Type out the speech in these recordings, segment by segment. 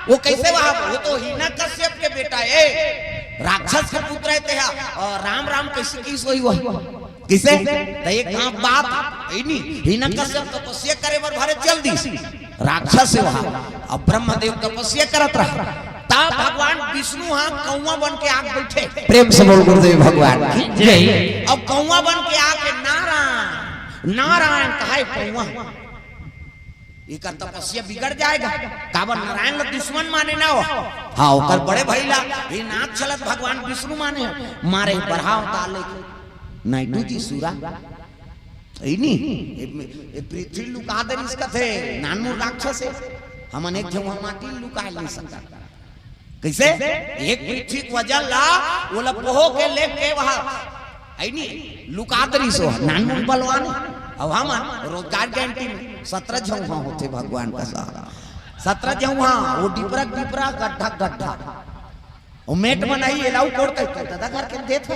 वो कैसे वहां, वो तो हिरण्यकश्यप के बेटा है, राक्षस के पुत्र है। और राम राम कैसे की सोई वो किसे तो एक काम बात है नहीं, हिरण्यकश्यप तपस्या करे बर भारे चल दी राक्षस है वहां। अब ब्रह्मदेव तपस्या करत रहा, तब भगवान विष्णु हाँ कौवा बन के आग बैठे। प्रेम से बोल गुरुदेव भगवान जय। अब कौवा बन के आके नारायण नारायण कहे कौवा, एक तपस्या बिगड़ जाएगा, काबर नारायण दुश्मन माने ना हो। हाँ ओकर बड़े भैला ये नाथ चलत भगवान विष्णु माने मारे बढ़ाव ताले नाइटू जी सूरा पृथ्वी लुका दे इसका थे नानू राक्षस है, हमन एक जगह माटी लुका नहीं सकता। कैसे एक पृथ्वी वजन ला बोला पोहो के लेके वहां लुका दरी सो नानू बलवान। अब हम रोजगार गारंटी में 17 जगह होते भगवान का सहारा, 17 जगह वो डिपरा डिपरा गड्ढा गड्ढा वो मेट बनाई एलाऊ कोड़ते दादा घर के देते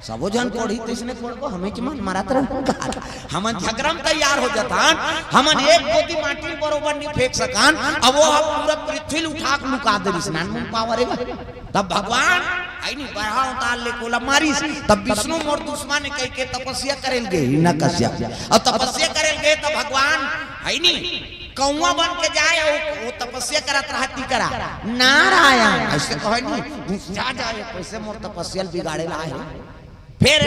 सबो जन कोड़ी तिसने कोड़ को हमें मन मारत रह हमन झगड़म तैयार हो जातान, हमन एक गोदी माटी बरोबर नहीं फेंक सकान। अब वो पूरा पृथ्वी उठा के लुका दे स्नान में पावर है। तब भगवान आई नहीं बढ़ा उतार ले कोला मारिस, तब विष्णु मोर दुश्मन कह के तपस्या करेल गे हिरण्यकश्यप। और तपस्या करेल गे तब भगवान आई नहीं कौवा बन के जाए वो तपस्या करत रहती करा नारायण ऐसे कहे नहीं जा जाए कैसे मोर तपस्या बिगाड़े ला है। फिर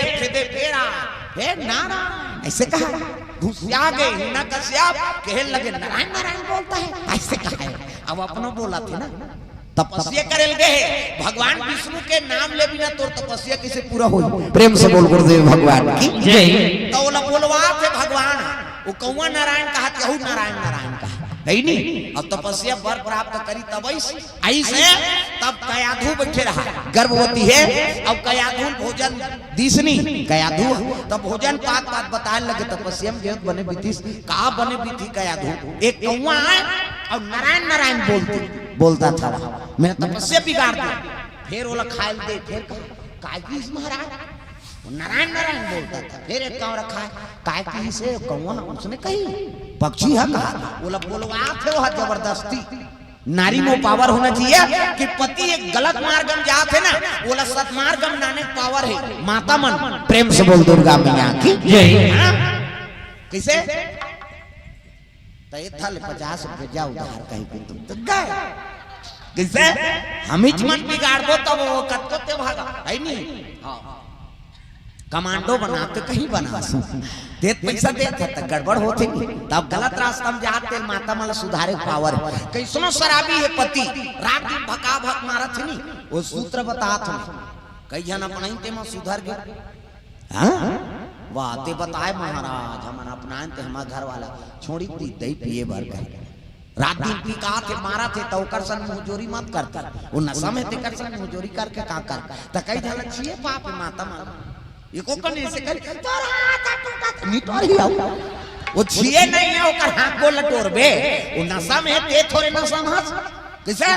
फिर नारायण ऐसे कहा घुसिया गए हिरण्यकश्यप कहे लगे नारायण नारायण बोलता है ऐसे कहा। अब अपनो बोला थे ना तपस्या करेल गए भगवान विष्णु के नाम ले बिना तो तपस्या कैसे पूरा हो। प्रेम से बोल गुरुदेव भगवान की जय। तो बोलवा थे भगवान वो कौवा नारायण कहा कहू नारायण नारायण कहा नहीं। अब तपस्या वर प्राप्त करी तब ऐसे तब कयाधु बैठे रहा गर्भवती है। अब कयाधु भोजन दिसनी कयाधु तब भोजन पात पात बताए लगे तपस्या में गेहूं बने बीती कहा बने बीती कयाधु एक कौवा है और नारायण नारायण बोलता था मैं तपस्या बिगाड़ दी। फिर बोला खायल दे फिर काय महाराज नारायण नारायण बोलता था। फिर एक कौवा रखा है काय की से कौवा उसने कही पक्षी है कहा बोला बोलवा थे वह जबरदस्ती नारी में पावर होना चाहिए कि पति एक गलत मार्ग में जाते ना बोला सतमार्ग में जाने पावर है माता मन। प्रेम से बोल दुर्गा मैया की जय। कैसे तो थाले 50 रुपए जाओ उधार कहीं पे तुम तो गए कैसे हम मन बिगाड़ दो तब वो कत्ते भागा है नहीं। हाँ कमांडो बनाते कहीं बना देत पैसा देते तो गड़बड़ होते तब गलत रास्ता में जाते माता माला सुधारे पावर कैसनो शराबी है पति रात दिन भका भक मारा थे नहीं वो सूत्र बतात कई जन अपनाते में सुधर गए। वाह ते बताए महाराज हम अपनाए थे हमारा घर वाला छोड़ी दी दही पिए भर गए रात दिन पी का थे मारा थे तो कर सन मुजोरी मत करता वो नशा में ते कर सन मुजोरी करके का कर त कई जन छिए पाप माता माला ये को कने से कर निटोर ही आओ वो छिए नहीं है ओकर हाथ को लटोरबे वो नशा में ते थोड़े नशा में कैसे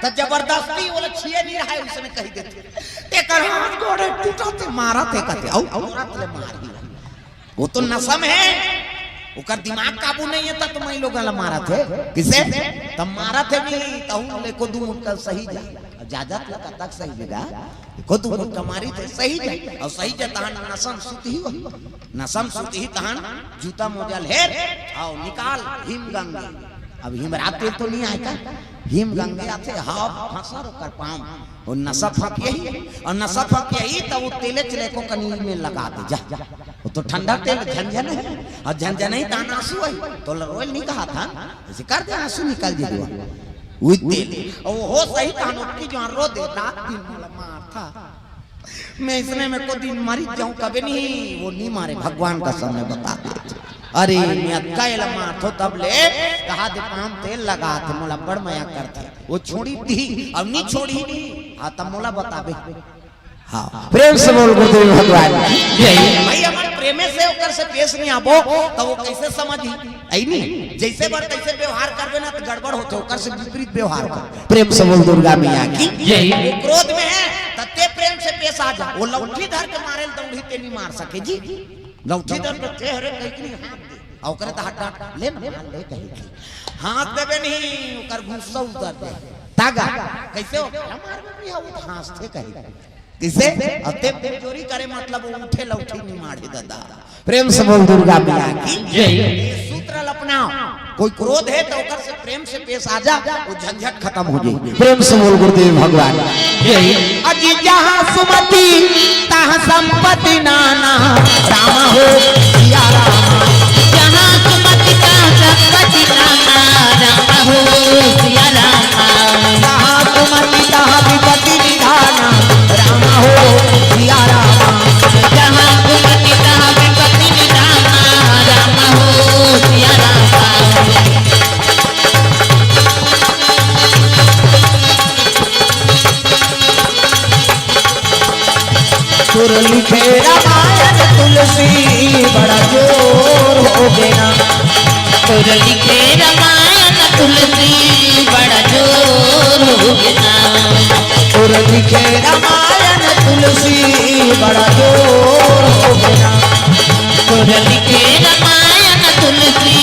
त जबरदस्ती वो छिए नहीं रहा है उसने कही देते ते कर हाथ गोड़े टूटते मारा थे कहते आओ रात ले मार ही वो तो नशा में है ओकर दिमाग काबू नहीं है तो मैं लोग मारा थे किसे तब मारा थे भी तहु ले को दू मुक्का सही जा ज्यादा तक सही जगह को दू मुक्का मारी थे सही जा और सही जा तहन नसम सुती ही नसम सुती ही तहन जूता मोजा ले आओ निकाल हिम गंगे। अब हिमराते तो नहीं आए का हिम गंगे आते हां फंसर कर पाम और नशा फक यही और नशा फक यही तो वो तेले चले को कनीर में लगा दे जा वो तो ठंडा तेल झंझन है और झंझन ही तान आंसू है तो रोयल नहीं कहा था ऐसे कर दे आंसू निकल जाएगा वो तेल और हो सही तान की जो रो दे रात दिन मार था मैं इसने में को दिन मरी जाऊं कभी नहीं वो नहीं मारे भगवान का समय बता दे। अरे मैं कैल माथो तब ले कहा दे पाम तेल लगा थे मोला बड़ माया करते वो छोड़ी दी अब नहीं छोड़ी हाँ तब मोला बताबे। हाँ प्रेम से बोल गुरुदेव भगवान भाई हमारे प्रेमे से होकर से पेश नहीं आबो तो वो कैसे समझी आई नहीं जैसे बार तैसे व्यवहार करबे ना तो गड़बड़ होते होकर से विपरीत व्यवहार कर। प्रेम से बोल दुर्गा मैया की वो क्रोध में है तत्ते प्रेम से पेश आ जा वो लौठी धर के मारे दौड़ी ते नहीं मार सके जी लौठी धर के चेहरे कहीं नहीं हाथ दे और ओकरे तो हटा ले ना ले कहीं हाथ देबे नहीं ओकर गुस्सा उतर दे तागा कैसे हो मार भी हो हंसते कहीं किसे अते चोरी करे मतलब उठे लौठी नहीं मारे दादा प्रेम से बोल दुर्गा मैया की जय सूत्र अपनाओ कोई क्रोध है तो ओकर से प्रेम से पेश आ जा वो झंझट खत्म हो जाए प्रेम से बोल गुरुदेव भगवान जय अजी जहां सुमति तहां संपत्ति नाना राम हो सिया राम जहां सुमति तहां संपत्ति नाना राम हो सिया राम जहां सुमति तहां विपत्ति निधाना राम हो सिया राम जहां सुमति तहां विपत्ति निधाना राम हो सिया राम सुर लिखे रामायण तुलसी बड़ा जोर हो गया सुर लिखे रामायण तुलसी बड़ा जोर हो गया सुर लिखे रामायण तुलसी बड़ा जोर हो गया सुर लिखे रामायण तुलसी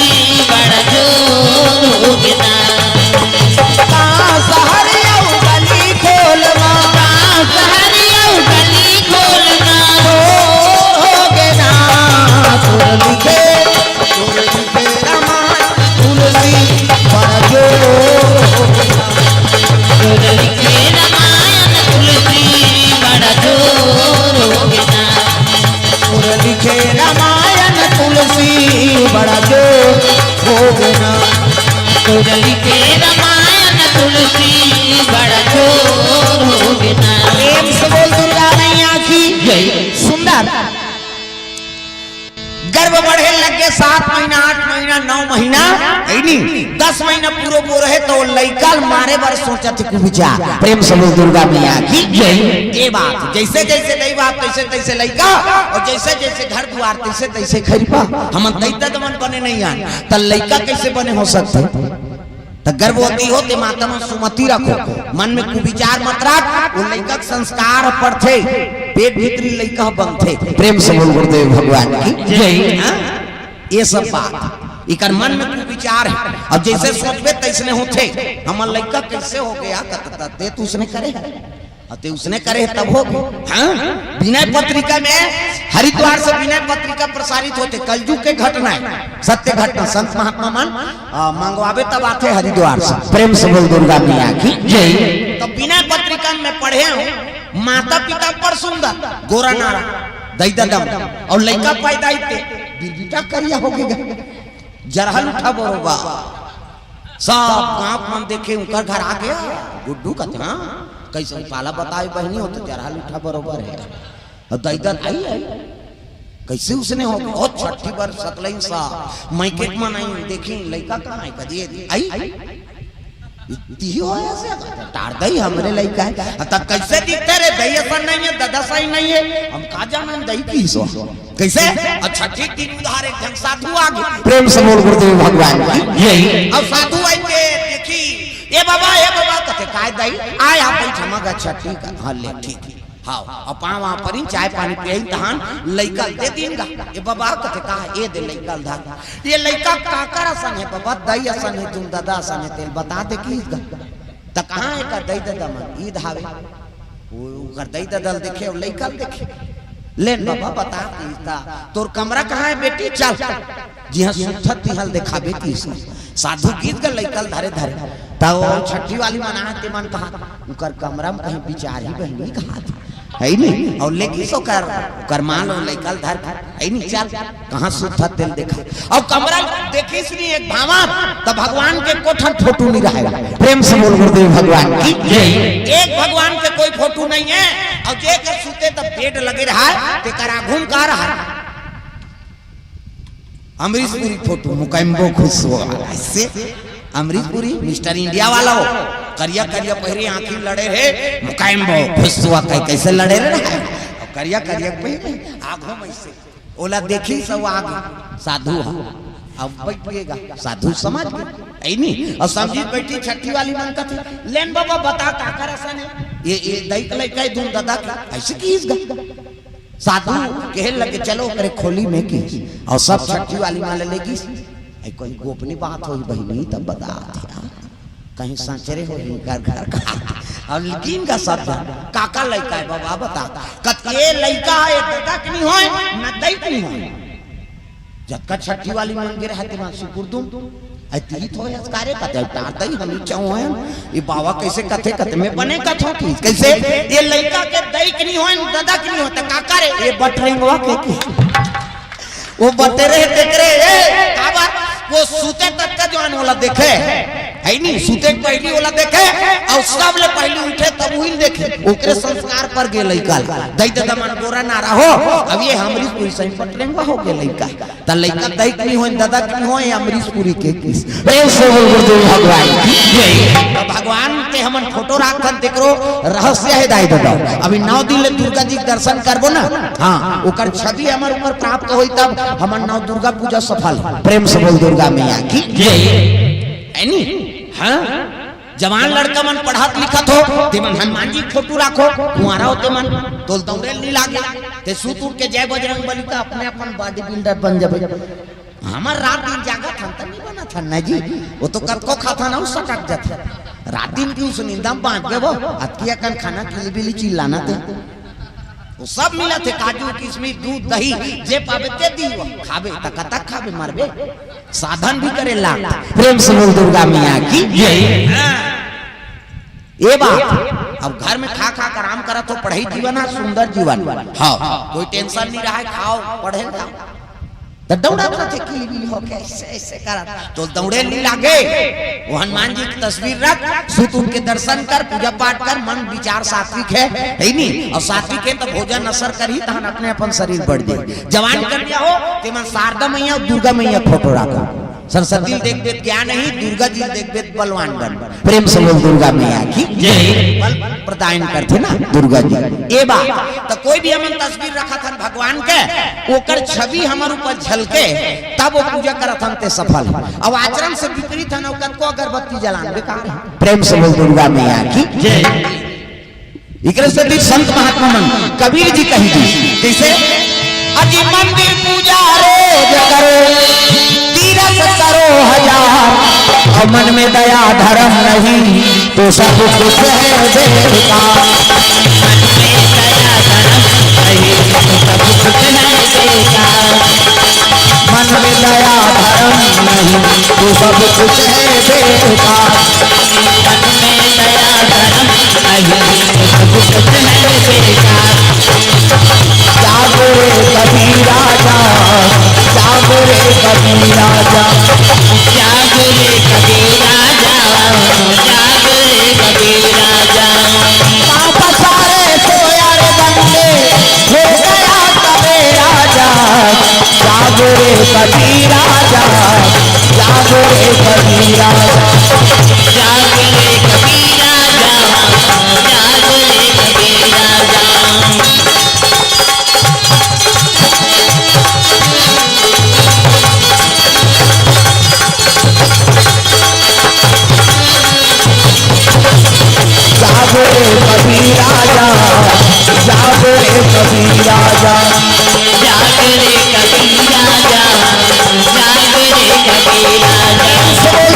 बड़ा जोर हो गया सहरिया गली खोलवा सहरिया गली खोलना हो गया सुर लिखे रामायण तुलसी बड़ा जोर हो गया सुर लिखे रामायण तुलसी बड़ा जोर हो गया सुर लिखे रामायण तुलसी बड़ा जोर हो गया सुर लिखे रामायण तुलसी बड़ा जोर हो गया प्रेम से बोल दुर्गा मैया की जय सुंदर गर्भ बढ़े लगे 7 महीना 8 महीना 9 महीना नहीं 10 महीना पूरा वो रहे तो लइका मारे बार सोचा थे कुछ विचार प्रेम से बोल दुर्गा मैया की जय ये बात जैसे जैसे दई बात तैसे तैसे लइका और जैसे जैसे घर द्वार तैसे तैसे खरीपा हम दैता दमन बने नहीं आन त लइका कैसे बने हो सकते तो गर्भवती हो ते माता में सुमति रखो मन में कुविचार मत रख वो लइका के संस्कार पड़थे पेट भीतरी लइका बनथे प्रेम से बोल गुरुदेव भगवान की जय हाँ? ये सब बात इकर मन में कुविचार है अब जैसे सोचबे तैसने होथे हमर लइका कैसे हो गया ते तू उसने करे अते उसने करे तब हो हाँ विनय पत्रिका में हरिद्वार से विनय पत्रिका प्रसारित होते कलयुग के घटना है सत्य घटना संत महात्मा मन मंगवावे तब आते हरिद्वार से प्रेम से बोल दुर्गा मैया की जय तो विनय पत्रिका में पढ़े हूँ माता पिता पर सुंदर गोरा नारा दैदा दम और लड़का पैदा बीटा करिया हो गया जरहल उठा बरोबा सब गांव मन देखे उनका घर आ गया गुड्डू का था कैसे पाला बताए बहनी हो तो जरहल उठा बरोबर है और दैदा आई कैसे उसने हो गया और छठी बार सतलई सा मैं के मन आई देखी लड़का कहां है कदी आई ती हो ऐसे तार दई हमरे लड़का है तब कैसे दिखते रे दई अपन नहीं है दादा सही नहीं है हम का जाना दई की सो कैसे और छठी दिन उधार एक जन साधु आ गए प्रेम से बोल गुरुदेव भगवान की जय अब साधु आई के देखी ए बाबा कहते काय दई आय आप बैठ मगा छठी का हां ले ठीक हाँ अपा वहां पर चाय पानी पियई तहान लइका दे दीनगा ये बाबा कहते कहा ए दे लइका धा ये लइका काकर असन है बाबा दई असन है तुम दादा असन है तेल बता दे की त कहां है का दई दादा मन ई धावे वो कर दई दादा देखे और लइका देखे लेन बाबा बता कीता तोर कमरा कहां है बेटी चल जी हां सुथत तिहल देखा बेटी साधु गीत का लइका धारे धारे तो छठी वाली मना ते मन कहा उकर कमरा में कहीं बिचारी बहनी कहा है नहीं और लेकिन सो कर मान लो लइकल धर है नहीं चल कहां सुथा तेल देखा और कमरा देखी इसने एक भावा तो भगवान के कोठन फोटो नहीं रहा प्रेम से बोल गुरुदेव भगवान की जय एक भगवान के कोई फोटो नहीं है और जे के सुते तो पेट लगे रहा है ते करा घूम का रहा अमरीशपुरी फोटो मुकाइम्बो खुश हुआ ऐसे अमरीशपुरी मिस्टर इंडिया वाला हो करिया करिया पहरे आंखी लड़े रहे मुकाइम्बो खुश हुआ कैसे लड़े रहे करिया करिया पहरे आंखों में से ओला देखी सब आगे साधु अब बैठिएगा साधु समझ गए नहीं और समझी बैठी छठी वाली मन का थी लेन बाबा बता का कर ऐसा नहीं ये दई कलाई का धूम दादा का ऐसे की साधु कहे लगे चलो करे खोली में की और सब छठी वाली माँ लेगी कोई गोपनीय बात हो बहनी तब बता दिया कहीं सांचरे हो घर घर का और लेकिन का शब्द काका लड़का है बाबा बता कत ये लड़का है दादा की नहीं होए न दई की नहीं होए जब का छठी वाली मांगे रहते मां सुकुर तुम अतीत हो कार्य कते उतारते ही हम चाहो हैं ये बाबा कैसे कथे कथे में बने कथो की कैसे ये लड़का के दई की नहीं होए दादा की नहीं होता काका रे ये बटरेंगवा के वो बटेरे देख रहे का बात वो सूते तक का जवान वाला देखे है नहीं सूते पहली वाला देखे और सब ले पहली उठे तब वही देखे ओकरे संस्कार पर गे लइका दई दादा मन गोरा ना रहो अब ये अमरीश पुरी सही पटलेंगा हो गे लइका त लइका दई की होय दादा की होय अमरीश पुरी के किस से बोल गुरुदेव भगवान तो भगवान के हमन फोटो राखन देखरो रहस्य है दाई दादा अभी 9 दिन ले दुर्गा जी दर्शन करबो ना हां ओकर छवि हमर ऊपर प्राप्त होई तब हमन 9 दुर्गा पूजा सफल प्रेम से बोल दुर्गा मैया की जय एनी हाँ जवान लड़का मन पढ़त लिखत हो ते मन हनुमान जी फोटो राखो कुंवारा होते मन तोल दौड़े नहीं लागे ते सूतुर के जय बजरंग बली का अपने अपन बॉडी बिल्डर बन जाबे हमर रात दिन जागत हन त नहीं बना था ना जी वो तो कतको खाता ना सटक जाता रात दिन की उस नींदम बांध के वो अतिया कन खाना किलबिली चिल्लाना थे वो सब मिला थे काजू किशमिश दूध दही जे पावे ते दी खाबे तक खाबे मरबे साधन भी करे ला प्रेम से बोल दुर्गा मैया की ये बात अब घर में खा खा कर आराम करा तो पढ़ाई जीवन है सुंदर जीवन हाँ कोई टेंशन नहीं रहा है खाओ पढ़े तो दौड़ा थे किली हो कैसे ऐसे करा तो दौड़े नहीं लागे वो हनुमान जी की तस्वीर रख सुत उनके दर्शन कर पूजा पाठ कर मन विचार सात्विक है नहीं और सात्विक है तो भोजन असर कर ही तहन अपने अपन शरीर बढ़ जाए जवान कर दिया हो ते मन शारदा मैया और दुर्गा मैया फोटो रखो सरस्वती देख देख ज्ञान नहीं दुर्गा जी देख देख बलवान बन प्रेम से बोल दुर्गा मैया की बल प्रदान करते ना दुर्गा जी ये बात तो कोई भी हमन तस्वीर रखा था भगवान के ओकर छवि हमारे ऊपर झलके तब वो पूजा करत हम ते सफल अब आचरण से विपरीत है ना को अगरबत्ती जलान बेकार प्रेम से बोल दुर्गा मैया की इकरे से भी संत महात्मा मन कबीर जी कही थी कैसे अजी मंदिर पूजा रोज करो तीरथ करो हजार और मन में दया धर्म नहीं तो सब कुछ है बेकार मन में दया धर्म नहीं तो सब कुछ है बेकार जागो रे कबीरा जा जागो रे कबीरा जा जागो रे कबीरा जा जागो रे कबीरा जा पापा सारे सोया रे बंदे हो गया कबीरा जा जागो रे कबीरा जा जागो रे कबीरा जा जागो रे कबीरा जा जागो रे कबीरा जा जागो रे कबीरा जा जागो रे कबीरा जा जागो रे कबीरा जा जागो रे कबीरा जा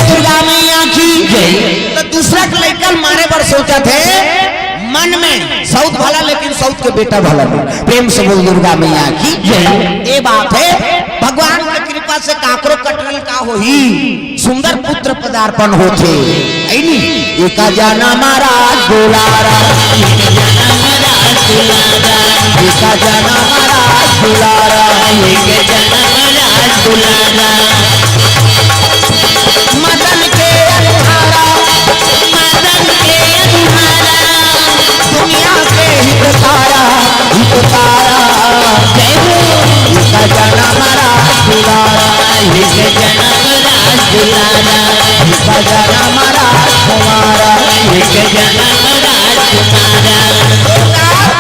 दुर्गा मैया की तो दूसरा के लड़का मारे पर सोचा थे मन में सऊत भला लेकिन सऊत के बेटा भला नहीं प्रेम से बोल दुर्गा मैया की ये बात है भगवान की कृपा से काकरो कटरल का हो ही सुंदर पुत्र पदार्पण होते एक जाना महाराज दुलारा एक जाना महाराज दुलारा एक जनम दुलारा मदन के अनुहारा मदन के अनुहारा दुनिया के हितकारा हितकारा जय हो एक जाना महाराज दुलारा एक जनम दुलारा एक जाना महाराज कुमारा एक जनम राजकुमारा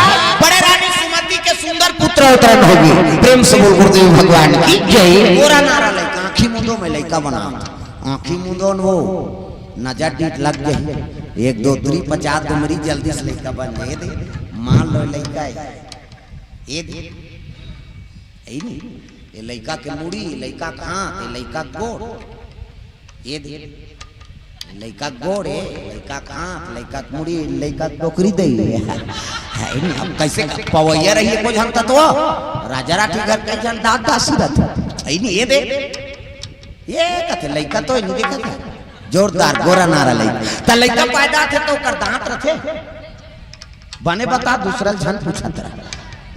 बड़े रानी सुमति के सुंदर पुत्र अवतरण होगी प्रेम से बोल गुरुदेव भगवान की जय गोरा नारा लड़का आँखी मुंदो में लड़का बना आँखी मुंदो वो नजर डीट लग गई 1 2 3 50 दुमरी जल्दी से लड़का बन जाए दे मान लो लड़का है ये नहीं, ये लड़का के मुड़ी, लड़का कहाँ, ये लड़का गोड़, ये लड़का गोड़ है, लड़का कहाँ, लड़का मुड़ी, लड़का टोकरी दे है नहीं। अब कैसे पवैया रही है कुछ हम तो राजा राठी घर के जन दादा सीरत है नहीं। ये दे ये कहते लड़का तो नहीं देखा था, जोरदार गोरा नारा लड़का तो लड़का पैदा थे तो कर दांत रखे बने बता दूसरा झन पूछा तेरा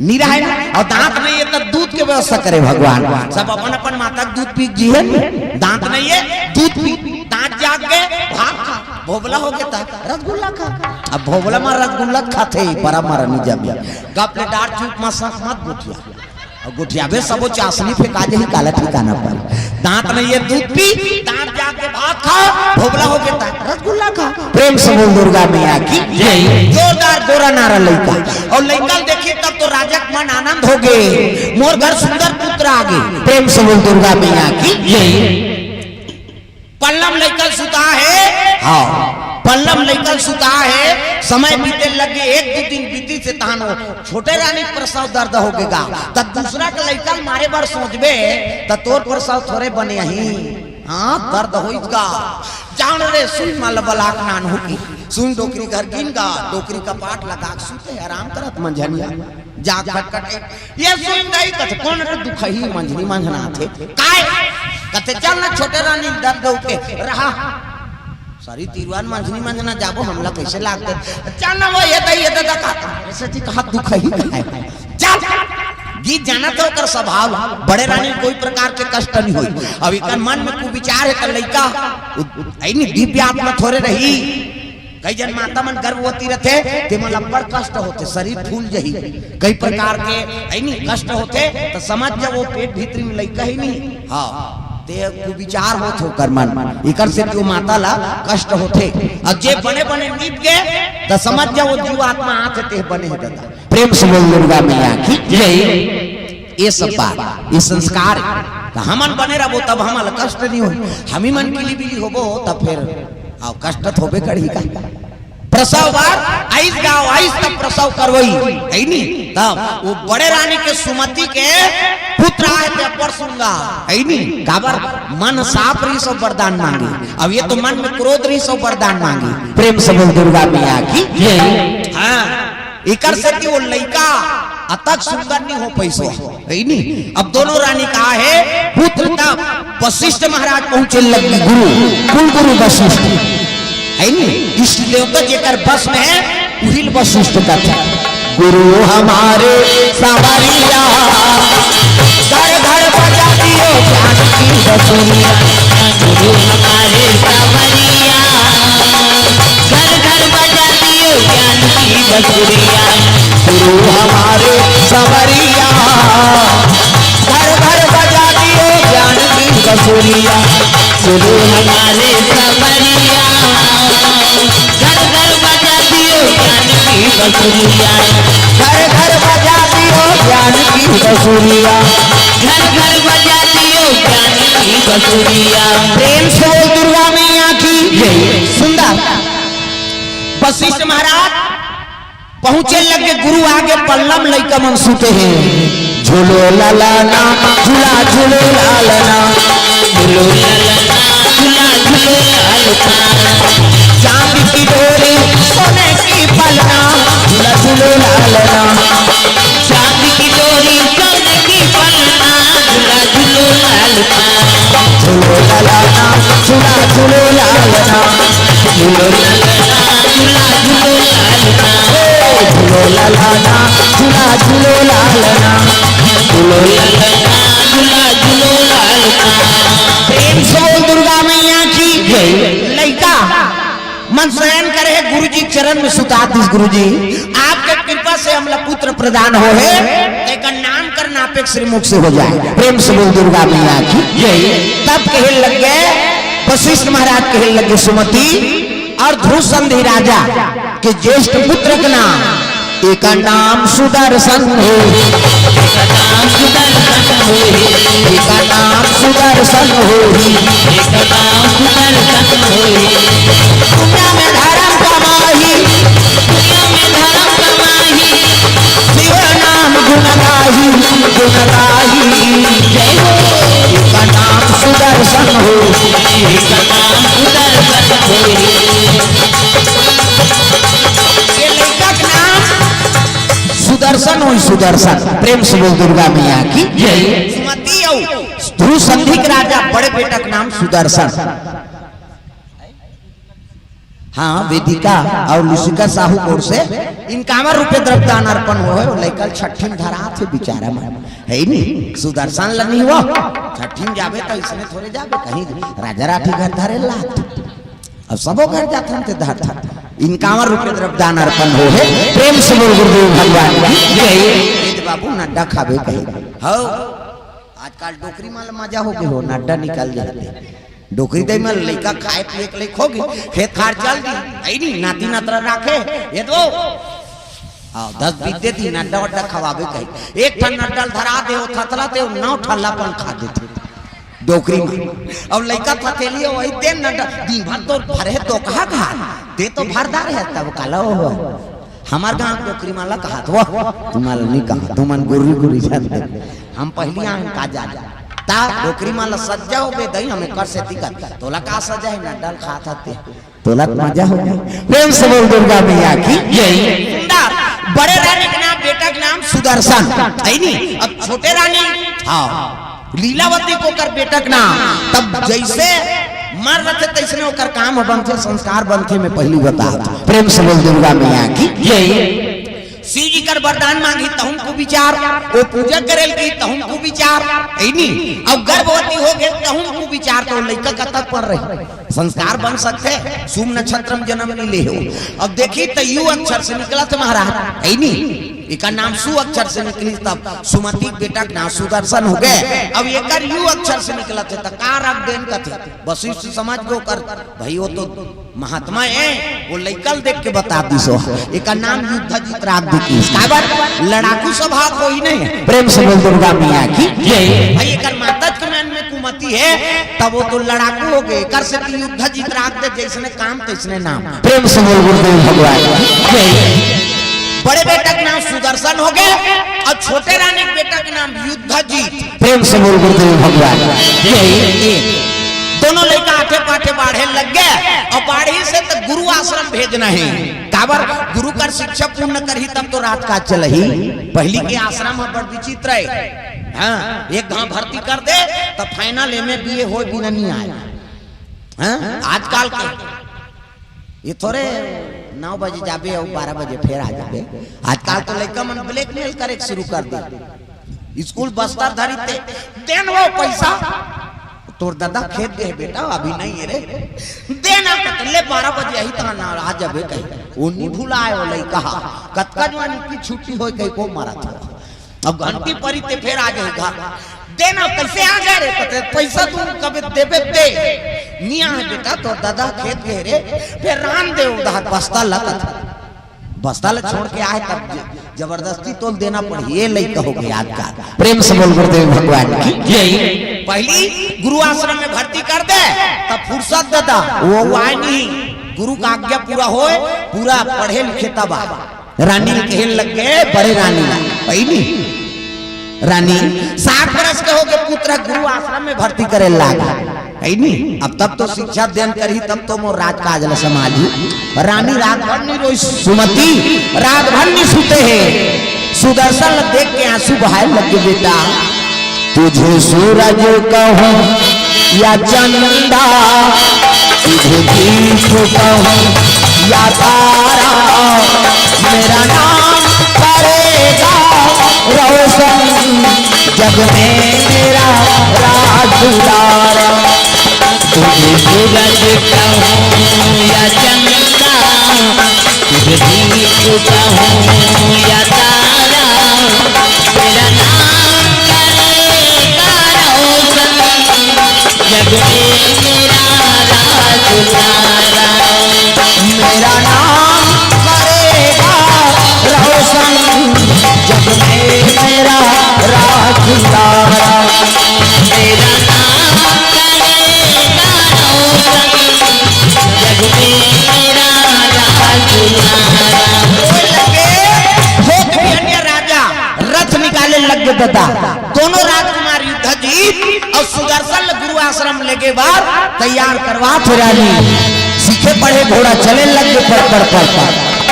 नीरा है ना, और दांत नहीं है तो दूध के व्यवस्था करे भगवान। सब अपन अपन माता का दूध पी जी है, दांत नहीं है दूध पी, दांत जाग गए भाग खा, भोबला हो गया था रसगुल्ला खा। अब भोबला में रसगुल्ला खाते ही परा मारा नहीं जब गपले डार चूप मत गुठिया और गुठिया भी सबो चासनी फेंका जे ही काला ठिकाना पर। दांत नहीं है दूध पी, दांत जाग के भाग खा, भोबला हो गया था रसगुल्ला खा। प्रेम से बोल दुर्गा मैया की जय। जोरदार गोरा नारा लड़का और लड़का देखे तब तो राजा का मन आनंद हो गए, मोर घर सुंदर पुत्र आ गए। प्रेम से बोल दुर्गा मैया की जय। पल्लम लेकर सुता है, हाँ पल्लम लेकर सुता है, समय बीते लगे एक दो दिन बीती से तहानो छोटे रानी प्रसव दर्द हो गएगा, तब दूसरा का लड़का मारे बार सोचबे त तोर प्रसव थोड़े बने ही, हाँ दर्द होइगा जान रे सुई माल बलाक नान होगी, सुई डोकरी घर गिनगा, डोकरी का पाट लगा सुते आराम करत मंझनिया जाग खटखट ये सुई नहीं कत कौन रे दुखही मंझनी मंझना थे काय कते चल ना छोटे रानी दर्द उठे रहा सारी तीरवान मंझनी मंझना जाबो हमला कैसे लागते चल ना वो ये दई का ऐसे जी कहा दुखही है चल गीत जाना तो कर स्वभाव बड़े रानी कोई प्रकार के कष्ट नहीं हुई। अब इकर मन में को विचार है कर लइका आई नहीं दिव्य आत्मा थोड़े रही, कई जन माता मन गर्भवती रहते ते मन लंबर कष्ट होते, शरीर फूल जही कई प्रकार के आई नहीं कष्ट होते तो समझ जब वो पेट भीतरी में लइका ही नहीं, हाँ ते को विचार होत हो कर मन इकर से जो माता ला कष्ट होते और जे बने बने नीप गए तो समझ जा वो जीव आत्मा आते ते बने है दादा। प्रेम से बोल दुर्गा मैया की जय। ये सब बात ये संस्कार तो हमन बने रहो तब हमारा कष्ट नहीं हो, हम ही मन किली बिली होबो तब फिर आओ कष्ट होबे करी का। प्रसव बार आइस गाँव आइस तब प्रसव करवई है नहीं, तब वो बड़े रानी के सुमति के पुत्र आए थे पर सुनगा है नहीं, काबर मन साफ रही सो वरदान मांगी, अब ये तो मन में क्रोध रही सो वरदान मांगी। प्रेम से बोल दुर्गा मैया की जय। हाँ इकर से कि वो लड़का अतक सुंदर नहीं हो पैसो है नहीं। अब दोनों रानी कहा है पुत्र तब वशिष्ठ महाराज पहुंचे लगे गुरु कुल गुरु वशिष्ठ है नहीं, इसलिए तो जेकर बस में है उहिल वशिष्ठ का था। गुरु हमारे सवरिया घर घर बजा दियो ज्ञान की बसुरिया, गुरु हमारे सवरिया घर घर बजा दियो ज्ञान की बसुरिया, गुरु हमारे सवरिया घर घर बजा दियो ज्ञान की बसुरिया, गुरु हमारे सवरिया घर घर बजा दियो ज्ञान की बसुरिया, घर घर बजा दियो ज्ञान की बसुरिया, घर घर बजा दियो ज्ञान की बसुरिया। प्रेम से बोल दुर्गा मैया की जय। सुंदर वशिष्ठ महाराज पहुंचे लगे गुरु आगे पल्लम लइका मन सुते हैं, झूलो ललना झूला झूलो लालना, झूलो ललना झूला झूलो लालना, चांद की डोरी सोने की पलना, झूला झूलो लालना, चांद की डोरी सोने की पलना, झूला झूलो लालना, झूलो ललना झूला झूलो लालना, झूलो ललना झूला झूलो लालना, झूलो ललना झूला झूलो लालना, झूलो ललना झूला झूलो लालना। प्रेम से बोल दुर्गा मैया की जय। लइका मन शयन करे है गुरु जी चरण में सुता दिस गुरु जी आपके कृपा से हमला पुत्र प्रदान हो है, एक नाम कर नापेक श्रीमुख से हो जाए। प्रेम से बोल दुर्गा मैया की जय। तब कहे लग गए वशिष्ठ महाराज कहे लगे सुमति और ध्रुव संधि राजा के ज्येष्ठ पुत्र का नाम एक नाम सुदर्शन हो, एक नाम सुदर्शन होई, एक नाम सुदर्शन हो, एक नाम सुदर्शन होई, दुनिया में धर्म कमाही दुनिया में धर्म कमाही, शिव नाम गुण सुदर्शन हुई सुदर्शन। प्रेम से बोल दुर्गा मैया की जय। सुमति औ ध्रुव संधि के राजा बड़े बेटा का नाम सुदर्शन। हाँ, वेदिका और लुसिका साहू कोर से इनकावर रुपये द्रव्यदान अर्पण हो लेकर छठीन धरा थे बेचारा में है नहीं सुदर्शन लनी हुआ छठीन जावे तो इसने थोड़े जावे कहीं राजा राठी घर धरे लात अब सबो घर जाते हैं धर धर इनकावर रुपये द्रव्यदान अर्पण हो है। प्रेम से बोल गुरुदेव भगवान की बाबू नड्डा खावे कहीं हो आजकल डोकरी माल मजा हो गई हो नड्डा निकल जाते डोकरी दे में लड़का खाए पिए के लिए खोगी खेत खार चल दी आई नहीं नाती नातरा राखे ये दो 10-20 देती नड्डा वड्डा खवाबे कहीं एक ठन नड्डा धरा दे थतला दे 9 ठल्लापन खा देते डोकरी में। अब लड़का थतेली वही दे नड्डा दिन भर तो भरे तो कहा दे तो भरदार है तब काला हो हमार गांव डोकरी माला कहा तो तुम्हारा नहीं कहा तुमन गुर्री गुर्री जानते हम पहली आए का जा डोकरी माला सज्जा हो गए दही हमें कर से टिकट तोला का सजा है ना डल खा था तोला मजा हो गया। प्रेम से बोल दुर्गा मैया की जय। बड़े रानी के नाम बेटा के नाम सुदर्शन है नहीं। अब छोटे रानी हाँ लीलावती को कर बेटा के नाम तब जैसे मर रहे तैसने होकर काम बनते संस्कार बनते में पहली बता। प्रेम से बोल दुर्गा मैया की जय। शिव जी कर वरदान मांगी तहुम को विचार वो पूजा करेल की तहुम को विचार नहीं। अब गर्भवती हो गए तहुम को विचार तो लड़का कतक पड़ रही संस्कार बन सकते शुभ नक्षत्र में जन्म नहीं ले हो। अब देखी तो यू अक्षर से निकला था महाराज है नहीं इका नाम सु अक्षर से निकली तब सुमति बेटा का नाम सुदर्शन हो गए। अब एक यू अक्षर से निकला थे तकार अब देन का थे वशिष्ठ समझ को कर भाई वो तो महात्मा है वो लड़कल देख के बता दी सो एक नाम युद्धजीत राग लड़ाकू स्वभाव कोई नहीं है। प्रेम से बोल दुर्गा मैया की जय। भाई एक माता के मन में कुमति है तब वो तो लड़ाकू हो गए कर से युद्धजीत राग दे जैसने काम तैसने नाम। प्रेम से बोल गुरुदेव भगवान जय। बड़े बेटा का नाम सुदर्शन हो गए और छोटे रानी के बेटा के नाम युद्धजीत। प्रेम से बोल गुरुदेव भगवान जय। दोनों लड़का आठे पाठे बाढ़े लग गए और बाढ़ी से तो गुरु आश्रम भेजना है काबर गुरु कर शिक्षा पूर्ण कर ही तब तो रात का चल ही पहली के आश्रम में बड़ विचित्र है। हाँ एक गांव भर्ती कर दे तो फाइनल एमए बीए हो बिना नहीं आए। हाँ आजकल के ये थोड़े 9 बजे जाबे और 12 बजे फिर आ जाबे। आजकल तो लड़का मन ब्लैकमेल करे शुरू कर दे स्कूल बस्तर धरी देन वो पैसा तोर दादा खेत दे बेटा अभी नहीं है रे देना कतले 12 बजे यही तरह ना आ जाबे कहीं उन्नी भुलाए हो लई कहा कतका जवानी की छुट्टी होई कहीं को मारा था अब घंटी परी ते फिर आ जाएगा देना कैसे आ जाए रे पते पैसा तू कभी देबे दे मिया है बेटा तो दादा खेत गए रे फिर रान दे उधर बस्ता लगत बस्ता ले छोड़ के आए तब जबरदस्ती तोल देना पड़ी ये लई कहोगे याद का। प्रेम से बोल गुरुदेव भगवान की जय। पहली गुरु आश्रम में भर्ती कर दे तब फुर्सत दादा वो आए नहीं गुरु का आज्ञा पूरा होए पूरा पढ़े लिखे तब रानी कहने लग गए बड़े रानी पहली रानी 60 वर्ष के हो गए पुत्र गुरु आश्रम में भर्ती करे लगा है नहीं। अब तब तो शिक्षा देन करी तब तो मोर राज काज ल समाजी रानी रात भर नहीं रोई सुमति रात भर नहीं सुते है सुदर्शन देख के आंसू बहाए लगे बेटा तुझे सूरज कहूं या चंदा तुझे दीप कहूं या तारा मेरा नाम करेगा रोशन जग में मेरा राज उजाला। तुझे सूरज कहूं या चंदा तुझे दीप कहूं या तारा मेरा नाम करेगा रोशन जग में मेरा राज उजाला। मेरा नाम करेगा रोशन जग में मेरा राज उजाला। मेरा नाम करेगा रोशन जग में मेरा राज उजाला। राजा रथ निकाले लग गए दादा दोनों राजकुमार युद्धजीत और सुदर्शन गुरु आश्रम लेके बाद तैयार करवा रानी सीखे पढ़े घोड़ा चले लग गए पर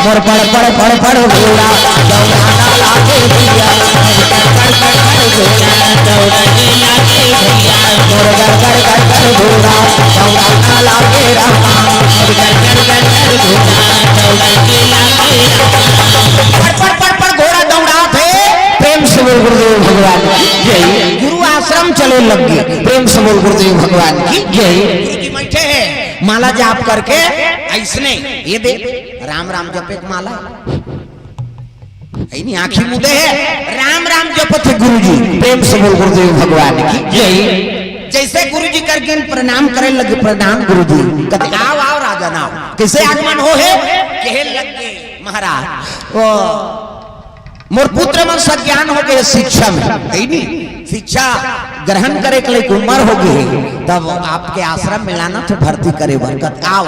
मोर पड़ पड़ पड़ पड़ घोड़ा दौड़ाना लागे भैया कर कर कर घोड़ा दौड़ने लागे भैया मोर कर कर कर कर घोड़ा दौड़ाना लागे रामा कर कर कर कर घोड़ा दौड़ने लागे पर घोड़ा दौड़ा थे प्रेम से बोल गुरुदेव भगवान की जय गुरु आश्रम चले लग गए प्रेम से बोल गुरुदेव भगवान की जय गुरु जी बैठे हैं माला जाप करके ऐसने ये देख राम राम जप एक माला नहीं आंखी मुदे है राम राम जपत है गुरु जी प्रेम से बोल गुरुदेव भगवान की जय जैसे गुरु जी करके प्रणाम करे लगे प्रणाम गुरु जी कहते आओ आओ राजा नाओ कैसे आगमन हो है कहे लग गए महाराज ओ मोर पुत्र मन सज्ञान हो गए शिक्षा में है नहीं शिक्षा ग्रहण करे के लिए उम्र हो गई तब आपके आश्रम में लाना तो भर्ती करे बरकत आओ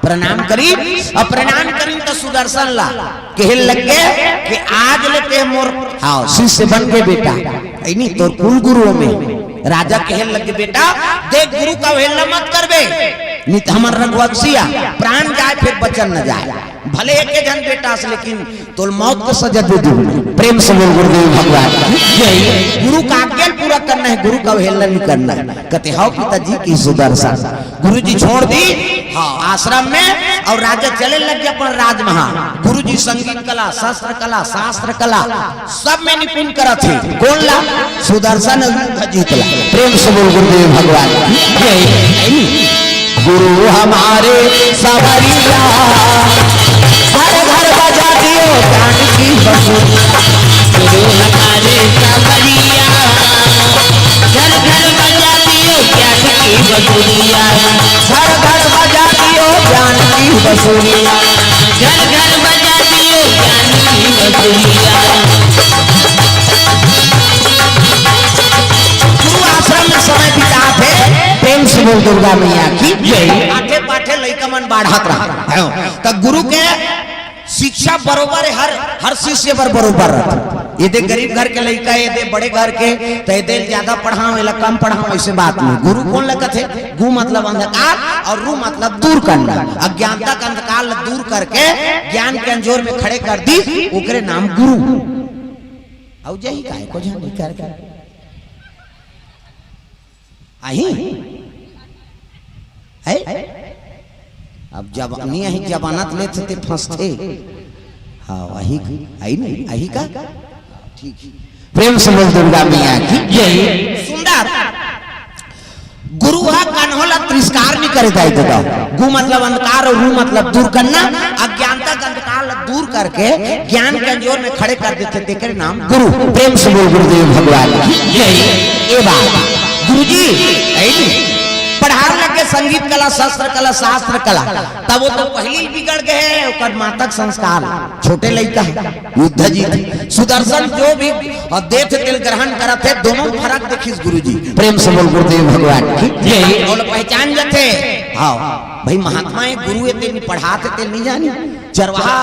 प्रणाम करी और प्रणाम करी तो सुदर्शन ला कहे लग गए कि आज लेते मोर आओ शिष्य बन के बेटा है नहीं तो कुल गुरुओं में राजा कहे लगे बेटा देख गुरु का अवहेलना मत करबे नहीं तो हमार रघुवंशिया प्राण जाए फिर बचन न जाए भले एक जन बेटा से लेकिन तो मौत को सजा दे दू प्रेम से बोल गुरुदेव भगवान गुरु का आज्ञा पूरा करना है गुरु का अवहेलना नहीं करना है कहते हाउ पिताजी की सुदर्शन गुरु जी छोड़ दी हाँ आश्रम में और राजा चले लग गया अपन राजमहल गुरु जी संगीत कला शास्त्र कला सब में निपुण करा थे कौन ला सुदर्शन जीतला प्रेम से बोल गुरुदेव भगवान गुरु हमारे सवरिया घर घर बजा दियो ज्ञान की बसुरिया गुरु हमारे सवरिया घर घर बजा दियो ज्ञान की बसुरिया घर घर बजा दियो ज्ञान की बसुरिया घर घर बजा दियो ज्ञान की बसुरिया गुरु आश्रम में समय बिताते प्रेम से बोल दुर्गा मैया की जय आठे पाठे लइका मन बाढ़त रहा तो गुरु के शिक्षा बरोबर हर शिष्य पर बरोबर ये दे गरीब घर के लइका ये दे बड़े घर के तो ये दे ज्यादा पढ़ाओ या कम पढ़ाओ ऐसे बात नहीं गुरु कौन लगा थे गु मतलब अंधकार और रू मतलब दूर करना अज्ञानता का अंधकार दूर करके ज्ञान के अंजोर में खड़े कर दी ओकरे नाम गुरु और जही काहे को जानी कर आई है अब जब नहीं आई जमानत लेते थे फंसते हाँ वही आई नहीं आई का ठीक प्रेम से बोल दुर्गा मैया की जय सुंदर गुरु हा कन्होला तिरस्कार नहीं करे दाई दादा गु मतलब अंधकार और रू मतलब दूर करना अज्ञानता का अंधकार दूर करके ज्ञान के अंजोर में खड़े कर देते तेरे नाम गुरु प्रेम से बोल गुरुदेव भगवान की जय ये बात गुरुजी पढ़ार लगे संगीत कला शास्त्र कला तब वो तो पहले ही बिगड़ गए ओकर मातक संस्कार छोटे लड़का युद्ध जी सुदर्शन जो भी और देव तिल ग्रहण करा थे दोनों फर्क देखिस गुरुजी प्रेम से बोल गुरुदेव भगवान की जय और पहचान जाते हाँ भाई महात्मा गुरु तेल पढ़ाते तेल नहीं जानी चरवाहा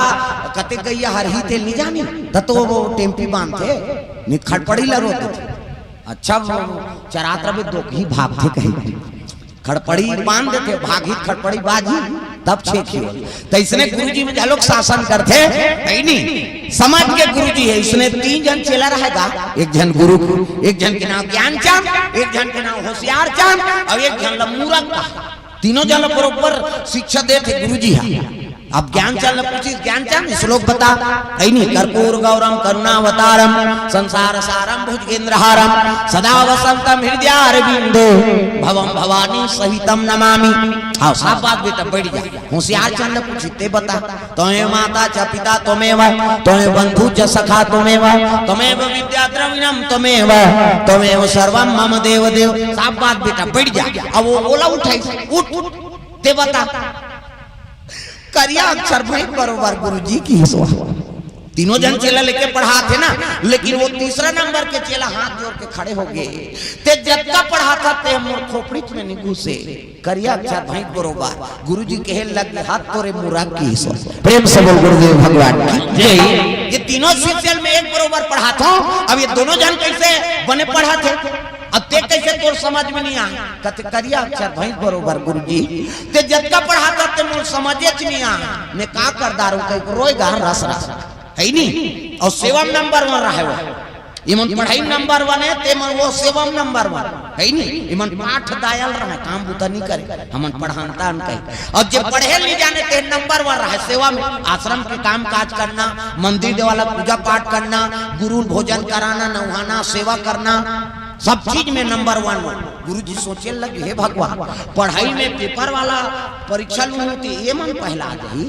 कते गैया हरही तेल नहीं जानी तो वो टेम्पी बांधते खड़पड़ी ला रोते थे अच्छा चरात्र में दो ही भागते कहीं खड़पड़ी बांध देते भागी खड़पड़ी बाजी तब छेकी तो इसने गुरुजी में लोग शासन करते नहीं समझ के गुरुजी है इसने 3 जन चेला रहेगा एक जन गुरु एक जन के नाम ज्ञान चांद एक जन के नाम होशियार चांद और एक जन मूरख तीनों जन बरोबर शिक्षा देते गुरुजी है अब ज्ञान चांद पूछी ज्ञान चांद श्लोक बता नहीं कर्पूर गौरम करुणावतारम संसार सारम भुजगेंद्रहारम सदा वसंतम हृदयारविंदे भवम भवानी सहितम नमामि हाँ साफ बात बेटा बैठ जा होशियार चंद पूछी ते बता तुम्हें माता च पिता तुम्हें तुम्हें बंधु च सखा तुम्हें तुम्हें विद्या द्रविणम तुम्हें सर्वम मम देव देव साफ बात बेटा बैठ जा अब वो बोला उठाई उठ ते बता करिया अक्षर भाई बरोबर गुरुजी की तीनों जन चेला लेके पढ़ाते ना लेकिन वो तीसरा नंबर के चेला हाथ जोड़ के खड़े हो गए ते जब तक पढ़ाता ते मोर खोपड़ी में नहीं घुसे करिया अक्षर भाई बरोबर गुरुजी कहे लग हाथ तोरे मुरा की प्रेम से बोल गुरुदेव भगवान की जय ये तीनों शिष्य में एक बरोबर पढ़ाता हूं अब ये दोनों जन कैसे बने पढ़ाते अब ते कैसे तोर समझ में नहीं आ कते करिया अक्षर भाई बरोबर गुरुजी ते जतका पढ़ाता ते मोर समझे च नहीं आ ने का कर दारू कई रोएगा रस रस है नहीं और सेवा नंबर 1 रहे वो इमन पढ़ाई नंबर 1 है ते मन वो सेवा नंबर 1 है नहीं इमन पाठ दायल रहे काम बुता नहीं करे हमन पढ़ानता न कहे और जे पढ़े नहीं जाने ते नंबर 1 रहे सेवा में आश्रम के काम काज करना मंदिर देवाला पूजा पाठ करना गुरु भोजन कराना नहाना सेवा करना सब चीज में नंबर 1 गुरुजी सोचे लगे हे भगवान पढ़ाई में पेपर वाला परीक्षा लू होती ये मन पहला आ जाई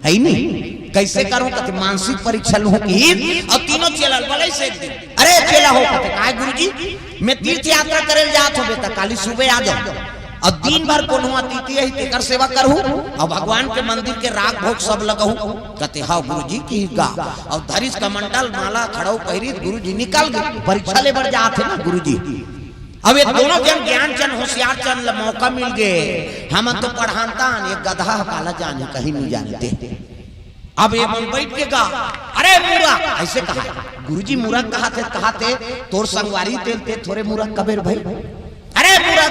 है नहीं कैसे करूं कते मानसिक परीक्षा लू की और तीनों चेला बोले से एक दिन अरे चेला हो कते काय गुरुजी मैं तीर्थ यात्रा करे जात हो बेटा काली सुबह आ जाओ और दिन भर को हुआ तीती है तेकर सेवा करू और भगवान के मंदिर के राग भोग सब लगहू कहते हाँ गुरुजी की गा और धरिस का मंडल माला खड़ाऊ पहिरी गुरुजी निकल गए परीक्षा ले बढ़ जाते ना गुरुजी अब ये दोनों जन ज्ञान चंद होशियार चंद मौका मिल गए हम तो पढ़ानता ये गधा काला जाने कहीं नहीं जानते अब ये मन बैठ के गा अरे मुरा ऐसे कहा गुरुजी मुरा कहा थे तोर संगवारी तेल थोड़े मुरा कबेर भाई अरे मुरा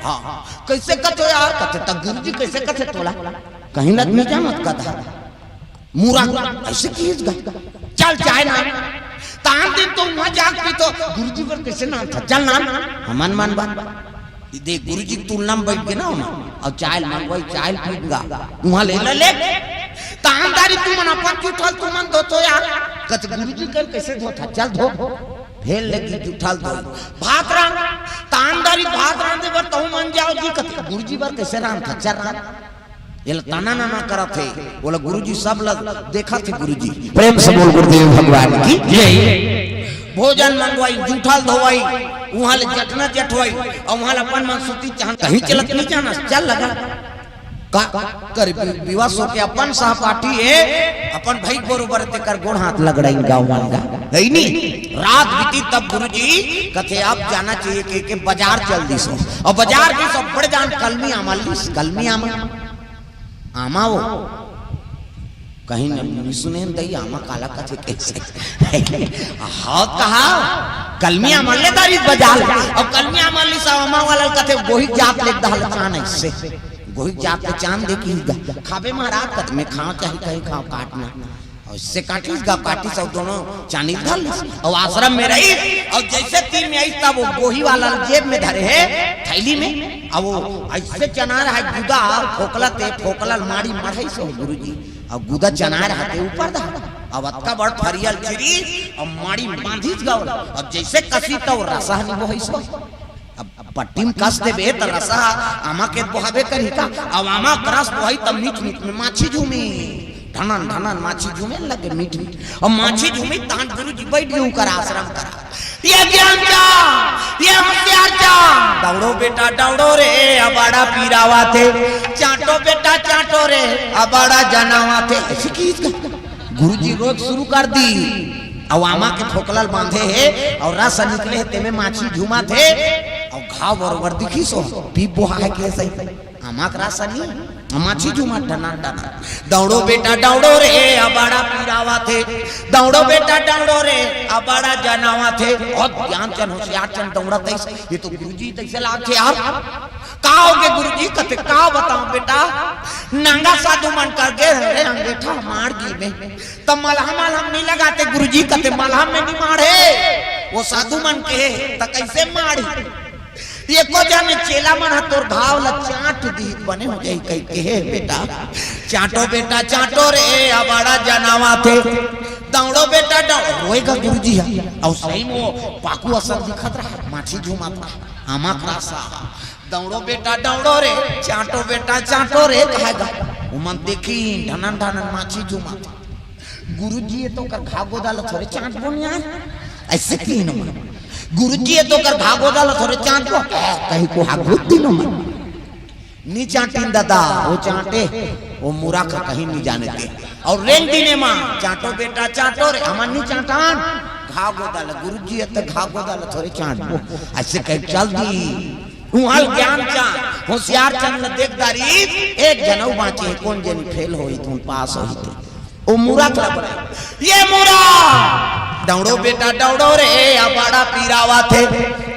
हाँ कैसे कथो यार कथे तक गुरुजी कैसे कथे तोला कहीं लग नहीं जा मत कथा मुरा ऐसे कीज गा चल चाहे ना तान दिन तो वहां जाग पी तो गुरुजी पर कैसे नाम था चल नाम हमन मान बान देख गुरुजी तुलना में बैठ के ना और चाय मंगवाई चाय पीगा वहां ले तानदारी तू मन अपन उठल तू मन दो तो यार कथ गुरुजी कर कैसे धोता चल धो भेल लगी उठल दो भात रान तानदारी भात रान दे बर तू मन जाओ जी कथ गुरुजी बर कैसे रान था चल रान ये ताना ना करा थे बोला गुरुजी सब लग देखा थे गुरुजी प्रेम से बोल गुरुदेव भगवान की जय भोजन मंगवाई जूठल धोवाई वहां ले जटना जटवाई और वहां अपन मन सुती चाह कहीं चलत नहीं जाना चल लगा का कर विवाह सो के अपन सहपाठी है अपन भाई बरोबर ते कर गोड़ हाथ लगड़ाई गांव मान गा है नहीं रात बीती तब गुरुजी कथे आप जाना चाहिए के बाजार चल दी सो और बाजार की सब बड़े जान कलमी आमा वो कहीं नहीं सुने दई आमा काला कथे कैसे हाँ कहा कलमिया मल्लेदारी बाजार और कलमिया मल्ली सा आमा वाला कथे गोही जात लेक दहल चान ऐसे गोही जात के चांद देखी खाबे महाराज कत में खाओ चाहे कहीं खाओ काटना और इससे काटी सब दोनों चांदी धल और आश्रम में रही और जैसे तीन में आई तब वो गोही वाला जेब में धरे है थैली में अब वो ऐसे चना रहा है गुदा फोकला मारी मढ़ाई से गुरुजी अब गुदा चना रहा थे ऊपर दा अब अतका बड़ फरियल चिरी और मारी बांधी गावल अब जैसे कसी तो रसा नहीं वो सो अब पट्टी में कस देबे त रसा आमा के बोहाबे करी का अब आमा करस बोहाई तब नीच में माछी झूमी धनन माछी झूमे लगे मीठ और माछी झूमी तान गुरुजी बैठ गए कर आश्रम करा ये ज्ञान चा ये होशियार चा दौड़ो बेटा दौड़ो रे अबाड़ा पीरावा थे चाटो बेटा चाटो रे अबाड़ा जनावा थे ऐसी कीज गुरुजी रोज शुरू कर दी और आमा के ठोकलल बांधे है और रस निकले है तेमे माछी झूमा थे और घाव बरोबर दिखी सो पीप बोहा है के सही आमा का रस नहीं माछी झूमा डना दौड़ो बेटा दौड़ो रे अबाड़ा पीरावा थे दौड़ो बेटा दौड़ो रे अबाड़ा जनावा थे और ज्ञान चन होशियार चन दौड़ते ये तो गुरुजी तैसे लाखे यार का होगे गुरुजी कते का बताऊं बेटा नंगा साधु मन कर गए रे अंगूठा मार दी में तब मलहम नहीं लगाते गुरुजी कते मलहम में नहीं मारे वो साधु मन के त कैसे मारी ये को जाने चेला मन तोर घाव ल चाट दी बने हो जाई कई के बेटा चाटो रे अबाड़ा जनावा थे दौड़ो बेटा दौड़ो रोएगा गुरुजी और सही में वो पाकू असर दिखत रहा माछी झूमा आमा क्रासा दौड़ो बेटा दौड़ो रे चाटो रे कहेगा उमन देखी धनन माछी झूमा गुरुजी तो कर घागो डाल थोड़े चाट बोनिया ऐसे की न गुरुजी तो कर भागो डालो थोड़े चाट को कहीं को हागुत दिनो मन नी चाटीन दादा वो चाटे वो मुरा का कहीं नहीं जाने दे और रेंग दिने मां चाटो बेटा चाटो रे हमन नी चाटान घागो डाल गुरुजी तो घागो डाल थोड़े चाट को ऐसे कहीं चल दी उहाल ज्ञान चा होशियार चंद देखदारी एक जनऊ बाची कौन जनी फेल होई तुम पास होई थे ओ मुरा क्लब ये मुरा दौड़ो बेटा दौड़ो रे अबाड़ा पीरावा थे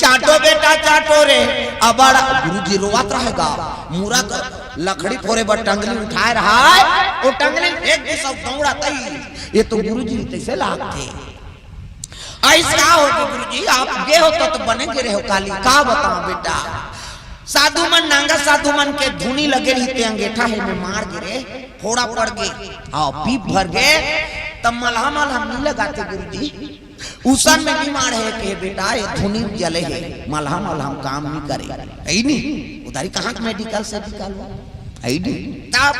चाटो बेटा चाटो रे अब बड़ा गुरुजी रोवत रहेगा मुरा कर लकड़ी फोरे पर टंगली उठाए रहा है वो टंगली एक भी सब दौड़ा तई ये तो गुरुजी कैसे लागते ऐसा हो तो गुरुजी आप गे हो तो बने गिरे हो काली का बताओ बेटा साधु मन नांगा साधु मन के धुनी लगे रही ते अंगेठा है में मार गिरे फोड़ा पड़ गए हाँ पीप भर गए तब मलहम नहीं लगाते गुरुजी उसन में बीमार है कि बेटा ये धुनी जले है मलहम काम नहीं करे ऐ नहीं उधारी कहाँ मेडिकल से निकालो ऐ नहीं तब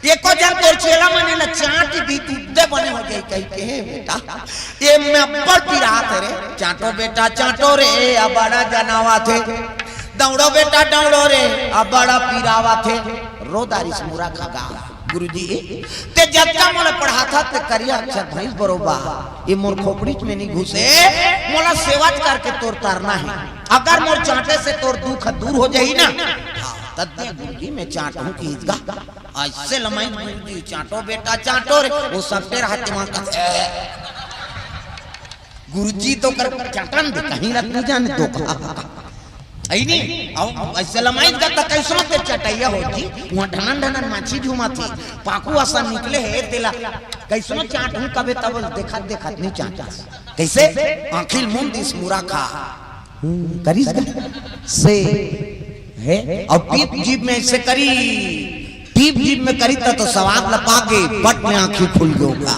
एको जन तोर चेला मने न चाट दी तुद्दे बने हो गई कह के बेटा ये मैं पर पिरात रे चाटो बेटा चाटो रे अब बड़ा जनावा थे दौड़ो बेटा दौड़ो रे अब बड़ा पिरावा थे रोदारी से मुरा खागा गुरुजी ते जब का मोला पढ़ा था ते करिया अक्षर भैंस बरोबर ये मोर खोपड़ी में नहीं घुसे मोला सेवा करके तोर तारना है अगर मोर चाटे से तोर दुख दूर हो जाई ना तब गुरुजी मैं चाटूं की ईदगा ऐसे लमाई गुरुजी चाटो बेटा चाटो रे वो सबटे रहते वहां का गुरुजी तो कर चाटन दे कहीं रख नहीं जाने दो ऐ नहीं अब ऐसे लमाई का कैसे ते चटैया होती वहां ढनन माछी झूमा थी पाकू आसा निकले है तेला कैसे चाटूं कबे तब देखत नहीं चाटा कैसे आखिल मुंह दिस मुरा खा करिस से है और पीप जीभ में ऐसे करी पीप जीभ में करी तो स्वाद लपा के बट में आंखें खुल गयोगा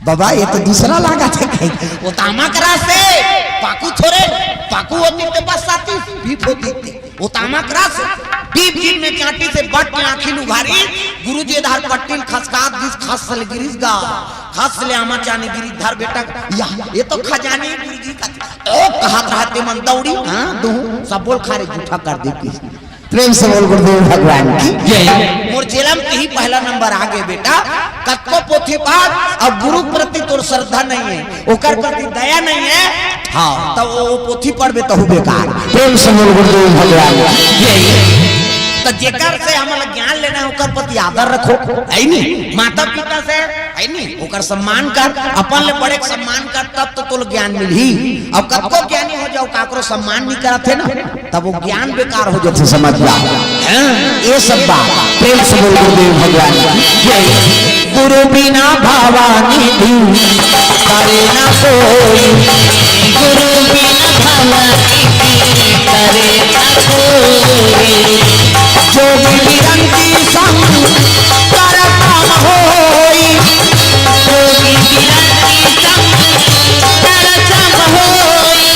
बाबा ये तो दूसरा लागा थे वो तामा करा से पाकू थोड़े पाकू होती ते बस आती पीप होती थी वो तामा करा से पीप जीभ में चाटी से बट में आंखें उभारी गुरुजी धार पट्टील खसकात दिस खसल गिरिस गा खस ले आमा चाने गिरी धर बेटा ये तो खजाने गुरुजी का ओ कहा रहते मन दौड़ी हां दू सब बोल खारे झूठा कर देती प्रेम से बोल गुरुदेव भगवान की जय मोर जेलम के ही पहला नंबर आ गए बेटा कत्को पोथी पाठ अब गुरु प्रति तोर श्रद्धा नहीं है ओकर प्रति दया नहीं है हाँ तो वो पोथी पढ़बे तो बेकार प्रेम से बोल गुरुदेव भगवान की जय तो जेकर से हमरा ज्ञान लेना है ओकर प्रति आदर रखो है नहीं माता पिता से है नहीं ओकर सम्मान कर अपन ले बड़े सम्मान कर तब तो तोल ज्ञान मिलही अब कब ज्ञानी हो जाओ काकरो सम्मान नहीं करत है ना तब वो ज्ञान बेकार हो जाते समझ जाओ ये सब बात प्रेम से बोल गुरुदेव भगवान की जय गुरु बिना भवानी भी करे ना कोई गुरु बिना भवानी करे ना कोई जो विरंती संग कर काम होई जोगी विरंती संग कर काम होई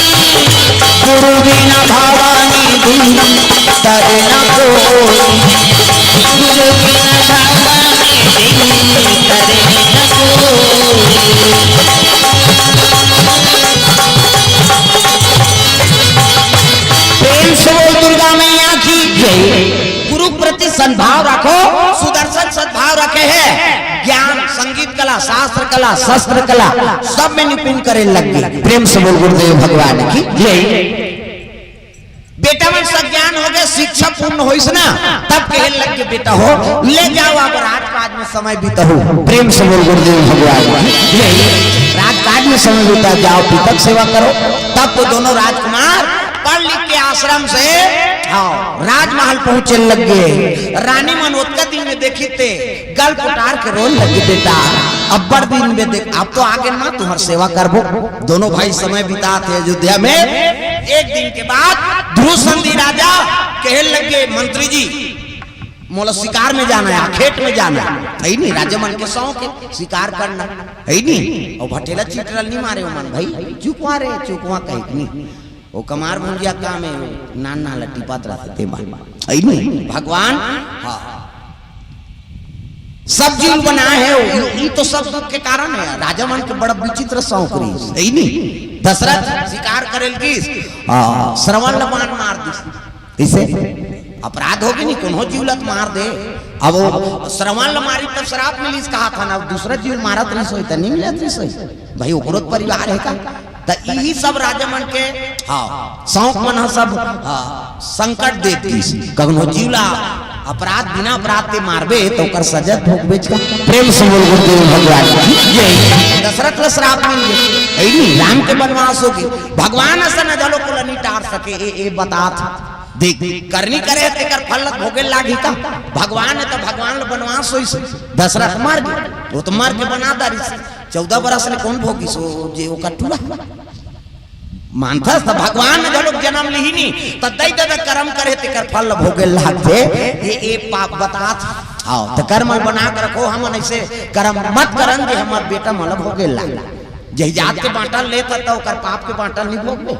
गुरु बिना भवानी भी करे ना कोई गुरु बिना भवानी करे ना प्रेम से बोल दुर्गा मैया की जय गुरु प्रति सद्भाव रखो सुदर्शन सद्भाव रखे है ज्ञान संगीत कला शास्त्र कला शस्त्र कला सब में निपुण करे लग गई प्रेम से बोल गुरुदेव भगवान की जय बेटा मन सब ज्ञान हो गए शिक्षा पूर्ण हो ना तब कहे लग के बेटा हो ले जाओ अब राजकाज में समय बीता हो प्रेम से बोल गुरुदेव भगवान की जय राजकाज में समय बीता जाओ पितक सेवा करो तब तो दोनों राजकुमार पढ़ लिख के आश्रम से राजमहल पहुंचे लग गए रानी मन उतना दिन में देखी थे गल पुटार के रोल लगे बेटा अब बड़ दिन में देख अब तो आगे ना तुम्हार सेवा करबो दोनों भाई समय बिता थे अयोध्या में एक दिन के बाद ध्रुव संधि राजा कहे लगे मंत्री जी मोला शिकार में जाना है खेत में जाना है नहीं राजा मन के शौक है शिकार करना है नहीं और भटेला चिटरल नहीं मारे मन भाई चुप मारे चुपवा कहीं नहीं वो कमार मुंजिया काम है नाना लट्टी पात्रा थे आई नहीं भगवान हाँ सब जीव बना है ये तो सब दुख के कारण है राजा मन के बड़ा विचित्र शौक रही नहीं दशरथ शिकार करेल किस श्रवण लबान मार दी इसे अपराध होगी नहीं कौन जीवलत मार दे अब वो श्रवण मारी तब शराब मिली कहा था ना दूसरा जीव मारा तो नहीं सोई तो नहीं मिला तो सही भाई उपरोत परिवार है का तो यही सब राजा मन के हाँ शौक मन सब संकट देती कगनो जीवला अपराध बिना अपराध के मारबे तो कर सजा भोगबे का। प्रेम से बोल गुरुदेव भगवान ये दशरथ ला श्राप मिल गए ऐनी राम के वनवास होगी भगवान ऐसा न जलो को नहीं टार सके ए बतात देख करनी करे तेकर फल भोगे लागी का भगवान है तो भगवान ला वनवास होई से दशरथ मार गए वो तो मार के बना दारी से 14 बरस ने कौन भोगी सो जे ओ कटुला मानता तो भगवान ने जो लोग जन्म ली नहीं तो दई दे कर्म करे तेकर फल भोगे लागते ये पाप बतात आओ तो कर्म बना कर रखो हम ऐसे कर्म मत करन जे हमर बेटा मल भोगे लाग जही जात के बांटल लेता तो कर पाप के बांटल नहीं भोगबे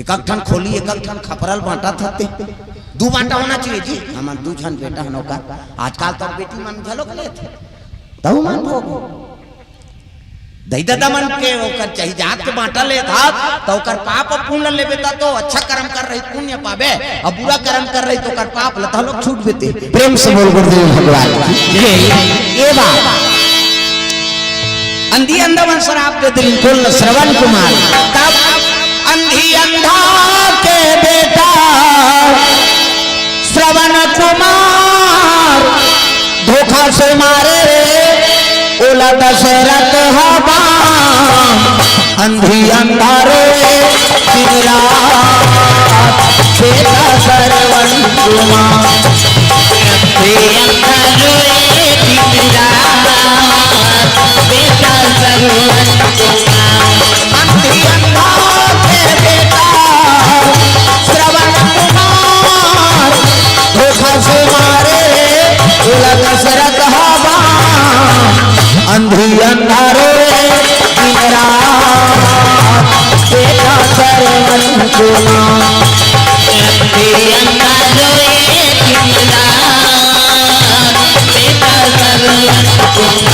एक ठन खोली एक ठन खपरल बांटा थते दू बांटा होना चाहिए जी हमर दू जन बेटा हनो का आजकल तो बेटी मन झलोक लेते तब मन भोगो दैदा मन के ओकर चाहिए जात के बांटा ले था तो ओकर पाप पुण्य लेबे तो अच्छा कर्म कर रही पुण्य पावे और बुरा कर्म कर रही तो ओकर पाप लता लोग छूट बेते। प्रेम से बोल गुरुदेव भगवान ये बात अंधी अंधा वन शराब के दिल कुल श्रवण कुमार तब अंधी अंधा के बेटा श्रवण कुमार धोखा से मारे ओला दशरथ हवा अंधी अंधारे दिन रात बेटा श्रवण कुमार अंधी अंधारे दिन रात बेटा श्रवण कुमार अंधी अंधा के बेटा श्रवण कुमार धोखा से मारे ओला दशरथ हवा अंधी अंधारे दिन रात बेटा श्रवण कुमार अंधी अंधारे दिन रात बेटा श्रवण कुमार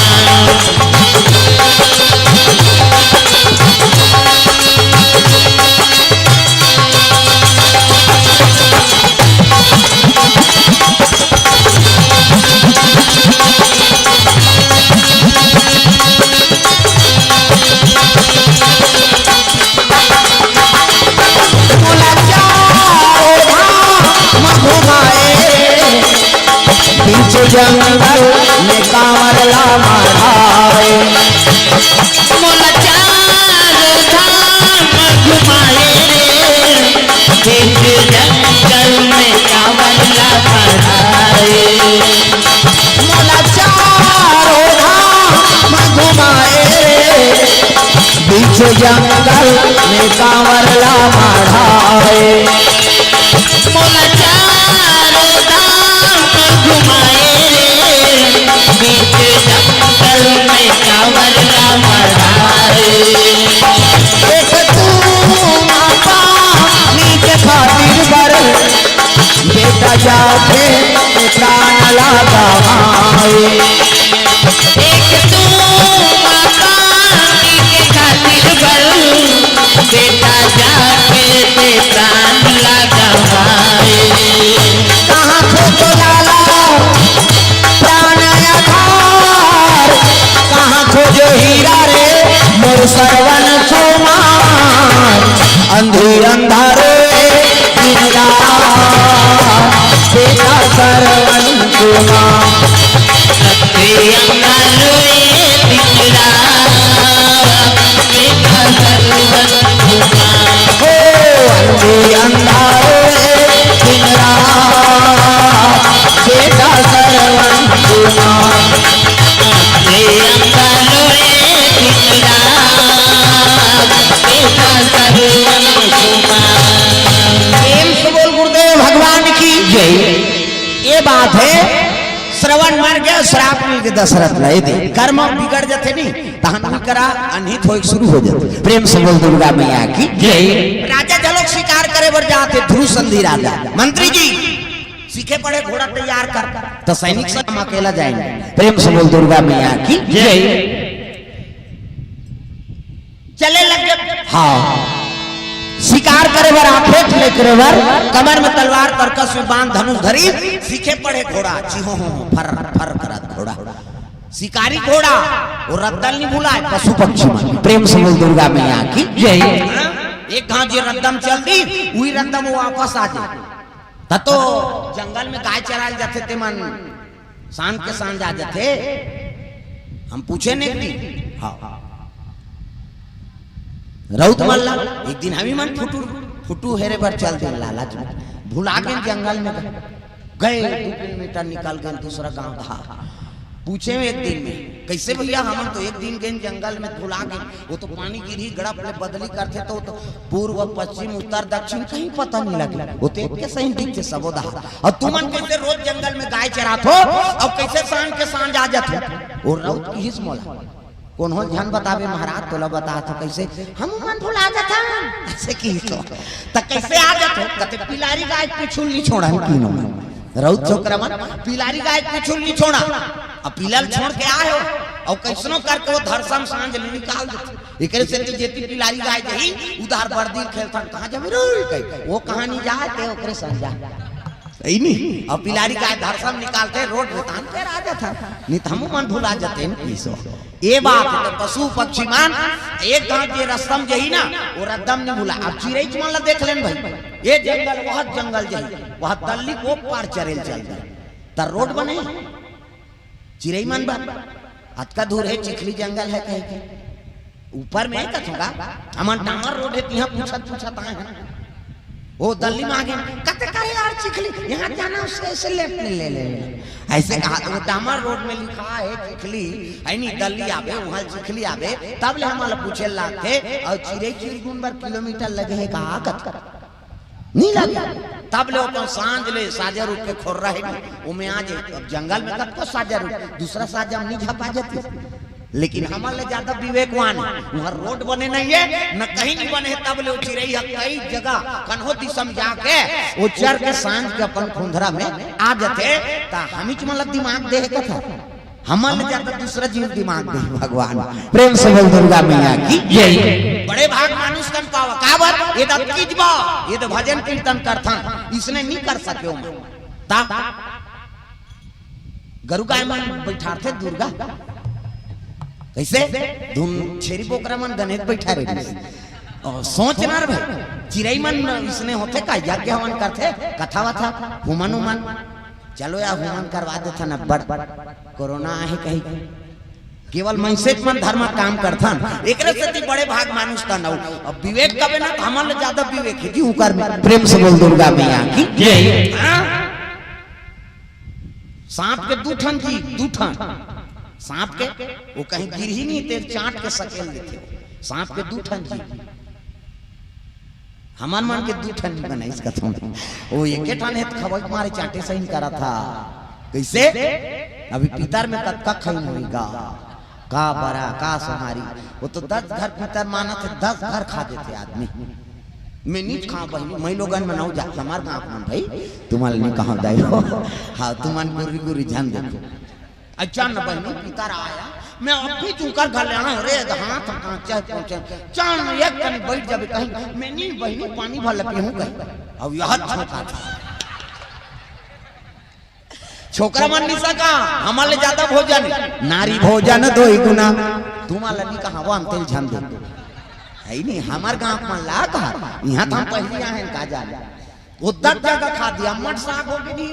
जंगल में कांवर ला माराए मोला चारों धाम घुमाए बीच जंगल में कांवर ला माराए मोला चारों धाम घुमाए बीच जंगल में कांवर ला माराए मोला चारों धाम घुमाए बीच जंगल में कांवर ला माराए देख तू माता नीचे खातिर बर बेटा जाके प्राण लगाए एक तू माता के खातिर बर बेटा जाके ते प्राण लगाए कहाँ खोजो लाला प्राण आधार कहाँ खोजो हीरा रे मोर श्रवण कुमार अंधी अंधारे दिन रात बेटा श्रवण कुमार अंधी अंधारे दिन रात बेटा श्रवण कुमार हो अंधी अंधारे दिन रात बेटा श्रवण कुमार अंधी अंधारे दिन रात बेटा श्रवण कुमार प्रेम से बोल गुरुदेव भगवान की जय। ये बात है श्रवण मर गया श्राप मिल के दशरथ ला दे कर्म बिगड़ जाते नहीं तहन भी करा अनहित हो शुरू हो जाते। प्रेम से बोल दुर्गा मैया की जय। राजा जलोक शिकार करे बर जाते ध्रुव संधि राजा मंत्री जी सीखे पड़े घोड़ा तैयार कर तो सैनिक सब हम अकेला जाएंगे। प्रेम से बोल दुर्गा मैया की जय। चले लगे हाँ शिकार करे बर आफेट ले करे बर कमर में तलवार तरकस में बांध धनुष धरी सीखे पड़े घोड़ा चिहो हो फर फर करत घोड़ा शिकारी घोड़ा वो रद्दल नहीं भूला पशु पक्षी में। प्रेम से बोल दुर्गा मैया की जय। एक घाट जे रद्दम चल दी वही रद्दम वो वापस आ जाए तो जंगल में गाय चराल जाते थे मन सांझ के सांझ आ जाते हम पूछे नहीं हाँ रउत मल्ला एक दिन हम ही मन फुटू हेरे पर चल दे लालच में भुला गए जंगल में गए 2 किलोमीटर निकल गए दूसरा गांव था पूछे एक दिन में कैसे भैया हम तो एक दिन गए जंगल में भुला गए वो तो पानी गिरी गड़प ले बदली करते तो पूर्व पश्चिम उत्तर दक्षिण कहीं पता नहीं लगे वो तो एक के सही दिखते सबोदा और तुमन कैसे रोज जंगल में गाय चरात हो और कैसे सांझ के सांझ आ जाते और रउत की हिस मोला कौन हो ध्यान बतावे महाराज तोला बता तो कैसे हम मन भुला जाता ऐसे की तो कैसे आ जाते कते पिलारी गाय पिछुल नहीं छोड़ा किनो रउत छोकरा मन पिलारी गाय पिछुल नहीं छोड़ा अब पिलल छोड़ के आयो और कैसनो करके वो धरसम सांझ निकाल देते एकरे से जेती पिलारी गाय जही उधार बर्दी खेलता कहां जाबे रे वो कहानी जाए के ओकरे संग जा सही नहीं अब पिलारी गाय धरसम निकालते रोड पे तान पे आ जाता नहीं तो हम मन भुला जाते हैं पीसो ये बात तो पशु पक्षी मान एक गांव के रस्तम जही ना वो रदम नहीं भुला अब चिड़ै मान ला देख लेन भाई ये जंगल बहुत जंगल जही वहां दल्ली को पार चरेल चल गए त रोड बने चिड़ै मन बात अतका दूर है चिखली जंगल है कहीं के ऊपर में है कथोगा हमन डामर रोड है यहां पूछत आए हैं वो दल्ली में आगे कते करे यार चिखली यहां जाना उससे लेफ्ट ले ऐसे कहा वो डामर रोड में लिखा है चिखली आई नहीं दल्ली आवे वहां चिखली आवे तब ले हमला पूछे लागे और चिड़ै चिरगुन बर किलोमीटर लगे है कहा कत नहीं लगे तब ले अपन सांझ ले साजा रूप के खोर रहे वो में आ जाए अब जंगल में कब को साजा रूप दूसरा साजा नहीं झपा जाती लेकिन हमारे ज्यादा विवेकवान वहां रोड बने नहीं है न कहीं नहीं बने तब ले चिड़ै कई जगह कन्होती समझा वो चर के सांझ के अपन खुंधरा में आ जाते ता हमी मतलब दिमाग दे कथा हमारे ज्यादा दूसरा जीव दिमाग दे भगवान प्रेम से बोल दुर्गा मैया की जय बड़े भाग मानुष कन पावा काबर ये तो कीजबा ये तो भजन कीर्तन करथन इसने नहीं कर सके ता गरु गाय मन बैठाते दुर्गा कैसे धुन छेरी बोकरा मन गणेश बैठा रहे और सोच ना रे भाई चिड़ै मन इसने होते का यज्ञ हवन करते कथा वथा हुमन उमन चलो यार हुमन करवा देता ना बड़ कोरोना है कहीं केवल मनसेत मन धर्म काम करथन एकरे से बड़े भाग मानुष का नौ अब विवेक कबे ना हमन ज्यादा विवेक है जी उकर में प्रेम से बोल दुर्गा मैया की जय सांप के दूठन जी दूठन सांप के वो कहीं गिर ही नहीं तेरे चाट के सकेल देते सांप के दूठन जी हमान मान के दूठन नहीं बना इसका तुम वो एक ठन है खबर मारे चाटे से ही करा था कैसे अभी पितर में कब खाई होगा का बरा का सुमारी वो तो 10 घर पितर माना थे 10 घर खा देते आदमी मैं नहीं खा बहनी मैं लोगन में नौ जा हमार गांव में भाई तुम्हारे नहीं कहां दाई हो हां तुमन गुरी गुरी ध्यान देखो अचानक बहनी पितर आया मैं अब भी चुकर घर लेना रे हाथ चाहे पहुंचे चान एक कन बैठ जाबे कहीं मैं नहीं बहनी पानी भर पीहूं कहीं अब यह छोटा था छोकरा मन नहीं सका हमारे ज्यादा भोजन नारी भोजन 2 गुना तुम्हारा नहीं कहा वो अंतिल झम दे है नहीं हमार गांव में ला कहा यहां तो हम पहले आए का जाने वो 10 जगह खा दिया मट साग हो गई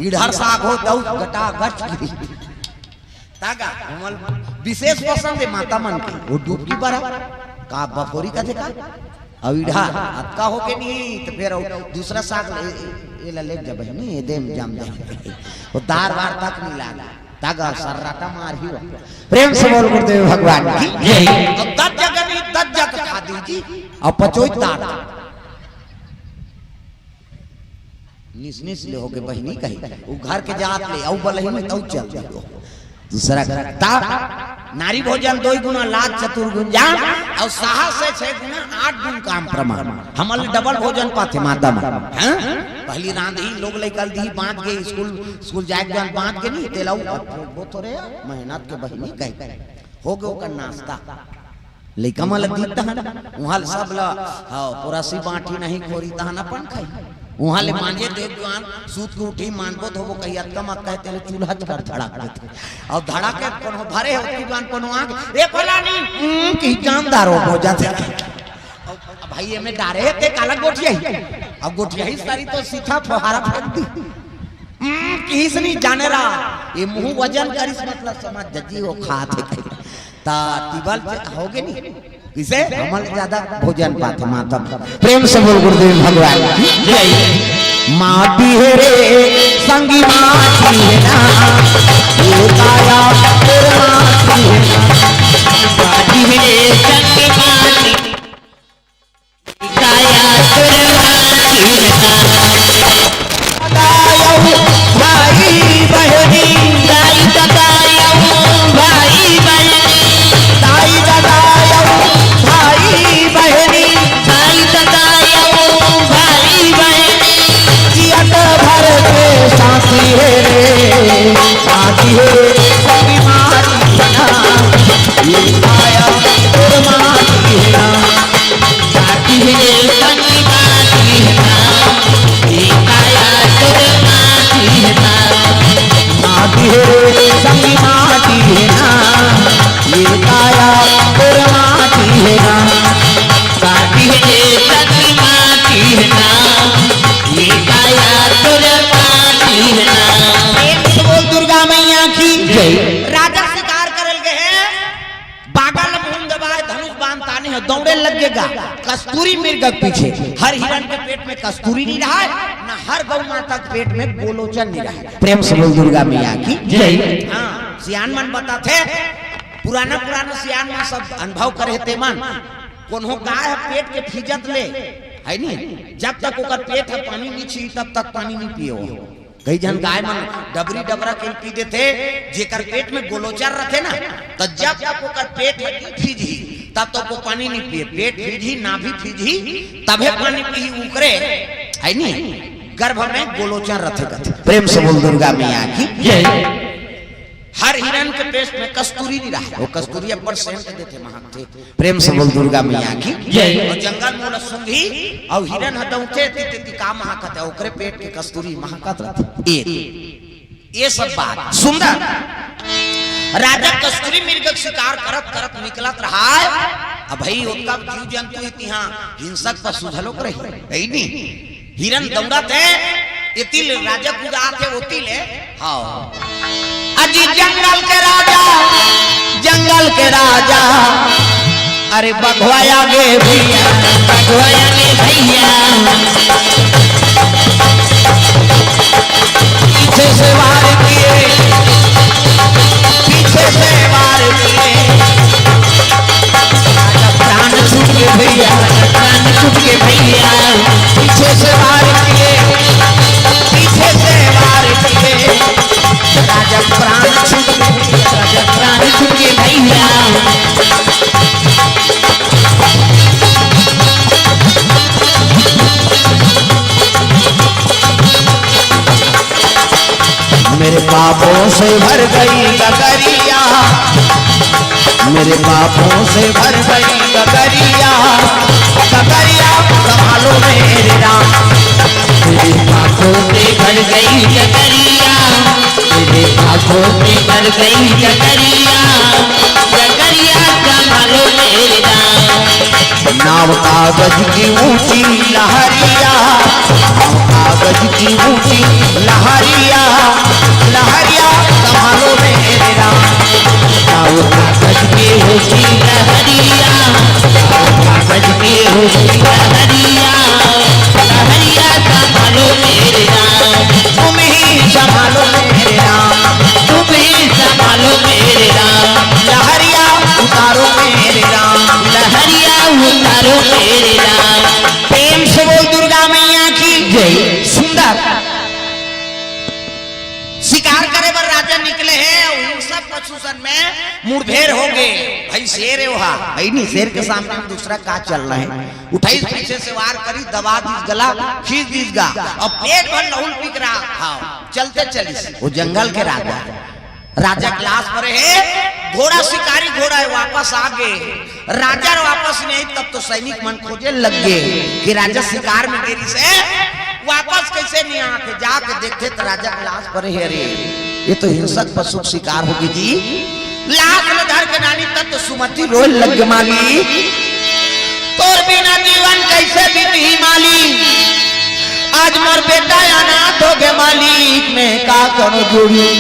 इधर साग हो दौ गटा गट तागा हमल विशेष पसंद है माता मन की वो डूबकी बरा का बपोरी का थे का अब इधर अक्का हो के नहीं तो फिर दूसरा साग ये ले जब नहीं ये देम जाम दे वो दार वार तक नहीं लागा तागा सर्राटा मार ही प्रेम से बोल गुरुदेव भगवान की जय तो 10 जगह नहीं 10 जगह खा दीजिए और पचोई तार निस ले होके बहनी कही वो घर के जात ले औ बलही में तौ चल जाओ दूसरा ता नारी भोजन 2 गुना लाख चतुर्गुण जान और साहस से 6 गुना 8 गुण काम प्रमाण हमल डबल भोजन पाथे माता में हैं पहली रांधी लोग लेकल दी बांट के स्कूल जाए जान बांट के नहीं तेलाऊ वो थोड़े मेहनत के बहनी कह हो गयो का नाश्ता लेका मल दीता वहां सब ला पुरासी बांटी नहीं खोरी तहन अपन खाई वहां ले मांजे दे जवान सूत के उठी मानबो धोबो कहिया कम कहते चूल्हा कर धड़ाक देते और धड़ाके कोनो भरे होती जवान कोनो आंख ए फलानी की जानदार हो जाते भाई में डारे ते काला गोठिया अब गोटियाही सारी तो सीधा फुहारा फेंक दी। किस नहीं जाने रहा ये मुंह वजन करिस मतलब समझ जजी वो खाते ता टिबल होगे नहीं किसे हमल ज्यादा भोजन पाते माता प्रेम से बोल गुरुदेव भगवान की जय। माटी है रे संगी माटी है ना, ये काया तेरे माटी है ना। माटी है संग माटी काया तेरे माटी है भाई बहनी दाई ददायो भाई बहनी दाई ददायो भाई बहनी दाई ददायो भाई बहनी जियत भर के साथी है रे साथी है संगी माटी है ना, ये काया तेरे माटी है ना। माटी है संग माटी है ना, ये काया तेरे माटी है ना। माटी है संगी माटी है ना, ये काया तेरे माटी है ना। माटी है संग माटी है ना, ये काया तेरे माटी है ना। एक से बोल दुर्गा मैया की जय। राजा शिकार करल गए बागल मुंह दबाए धनुष बाण ताने है दौड़े लगेगा कस्तूरी मृग के पीछे। हर हिरण के पेट में कस्तूरी नहीं रहा है ना हर गौ माता के पेट में गोलोचन नहीं रहा है। प्रेम से बोल दुर्गा मैया की जय। हाँ सियान मन बताते पुराना सियान मन सब अनुभव करे थे मन कोनो गाय है पेट के फीजत ले है नहीं जब तक ओकर पेट है पानी नहीं छी तब तक पानी नहीं पियो। कई जन गाय मन डबरी डबरा के पी देते जेकर पेट में गोलोचर रखे ना तो जब तक ओकर पेट है फीजी तब तक वो पानी नहीं पिए। पेट फीजी ना भी फीजी तबे पानी पी उकरे है नहीं गर्भ में गोलोचर रखे। प्रेम से बोल दुर्गा मैया की जय। हर हिरण के पेट में कस्तूरी नहीं रहा वो कस्तूरी अपर सेंट देते महाथे। प्रेम से बोल दुर्गा मैया की जय। और जंगल में सुंघी और हिरण हदौते तिति का महकत है ओकरे पेट के कस्तूरी महकत रहते। एक ये सब बात सुंदर राजा कस्तूरी मृग शिकार करत करत निकलत रहा अब भाई उनका जीव जंतु इतिहां हिंसक पशु झलोक रही है नहीं हिरण दौड़त है इतिल राजा गुजात है ओतिल है। हाँ अजी जंगल के राजा अरे बघवाया गे भैया बघवाया गे भैया पीछे से वार किए पीछे से वार किए प्राण छूट के भैया प्राण छूट के भैया पीछे से वार किए पीछे से वार किए राजा प्राण छूट के राजा प्राण छूट के भैया मेरे पापों से भर गई गगरिया मेरे पापों से भर गई गगरिया गगरिया संभालो मेरे राम तेरे पापों से भर गई जगरिया तेरे पापों से भर गई जगरिया जगरिया संभालो मेरे राम। नाव कागज की ऊंची लहरिया कागज की ऊंची लहरिया लहरिया संभालो मेरे राम नाव कागज की ऊंची लहरिया कागज की ऊंची लहरिया लहरिया संभालो मेरे राम। तुम ही संभालो मेरे राम तुम ही संभालो मेरे राम लहरिया उतारो मेरे राम लहरिया उतारो मेरे राम। प्रेम से बोल दुर्गा मैया की जय। सुंदर शिकार करे पर राजा निकले हैं और हिंसक पशु सन में मुठभेड़ हो गए। भाई शेर है वहाँ भाई नहीं शेर के सामने में दूसरा का चल रहा है उठाई पीछे से वार करी दबा दीस गला खींच दीस गा और पेट भर लहूल पीक रहा। हाँ चलते चलिस वो जंगल के राजा राजा क्लास पर है घोड़ा शिकारी घोड़ा है वापस आ गए। राजा वापस नहीं तब तो सैनिक मन खोजे लग गए कि राजा शिकार में देरी से वापस कैसे नहीं आते जाके देखते तो राजा क्लास पर है। अरे ये तो हिंसक पशु शिकार होगी जी लाख धर के नानी तब तो सुमति रोल लग माली तोर बिना जीवन कैसे बीती माली आज मोर बेटा अनाथ हो गए मालिक में का करो जोड़ी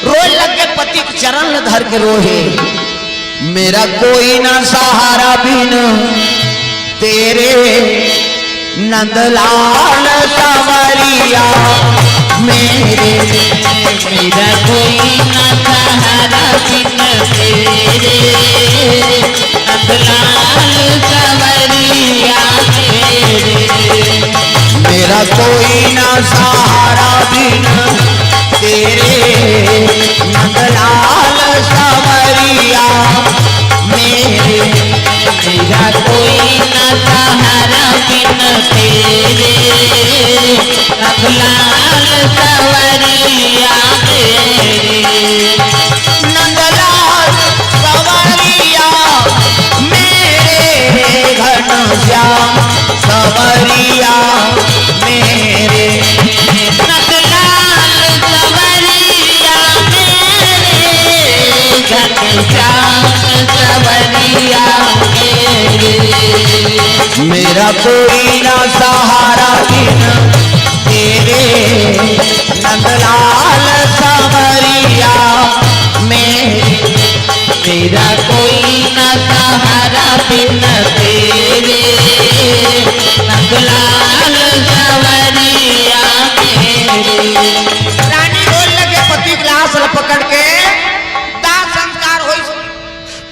रोए लगे पति के चरण धर के रोहे मेरा कोई ना सहारा बिन तेरे नंदलाल संवरिया मेरे मेरा कोई ना सहारा बिन तेरे नंदलाल संवरिया मेरा कोई ना सहारा बिन तेरे नंदलाल संवरिया मेरे मेरा कोई ना सहारा बिन तेरे नंदलाल संवरिया नंदलाल संवरिया मेरे घनश्याम संवरिया मेरे नंदलाल संवरिया मेरे घनश्याम संवरिया मेरा कोई ना सहारा बिन तेरे नंदलाल संवरिया मेरे मेरा कोई ना सहारा बिन तेरे नंदलाल संवरिया रानी बोल लगे पति की लाश पकड़ के दाह संस्कार हो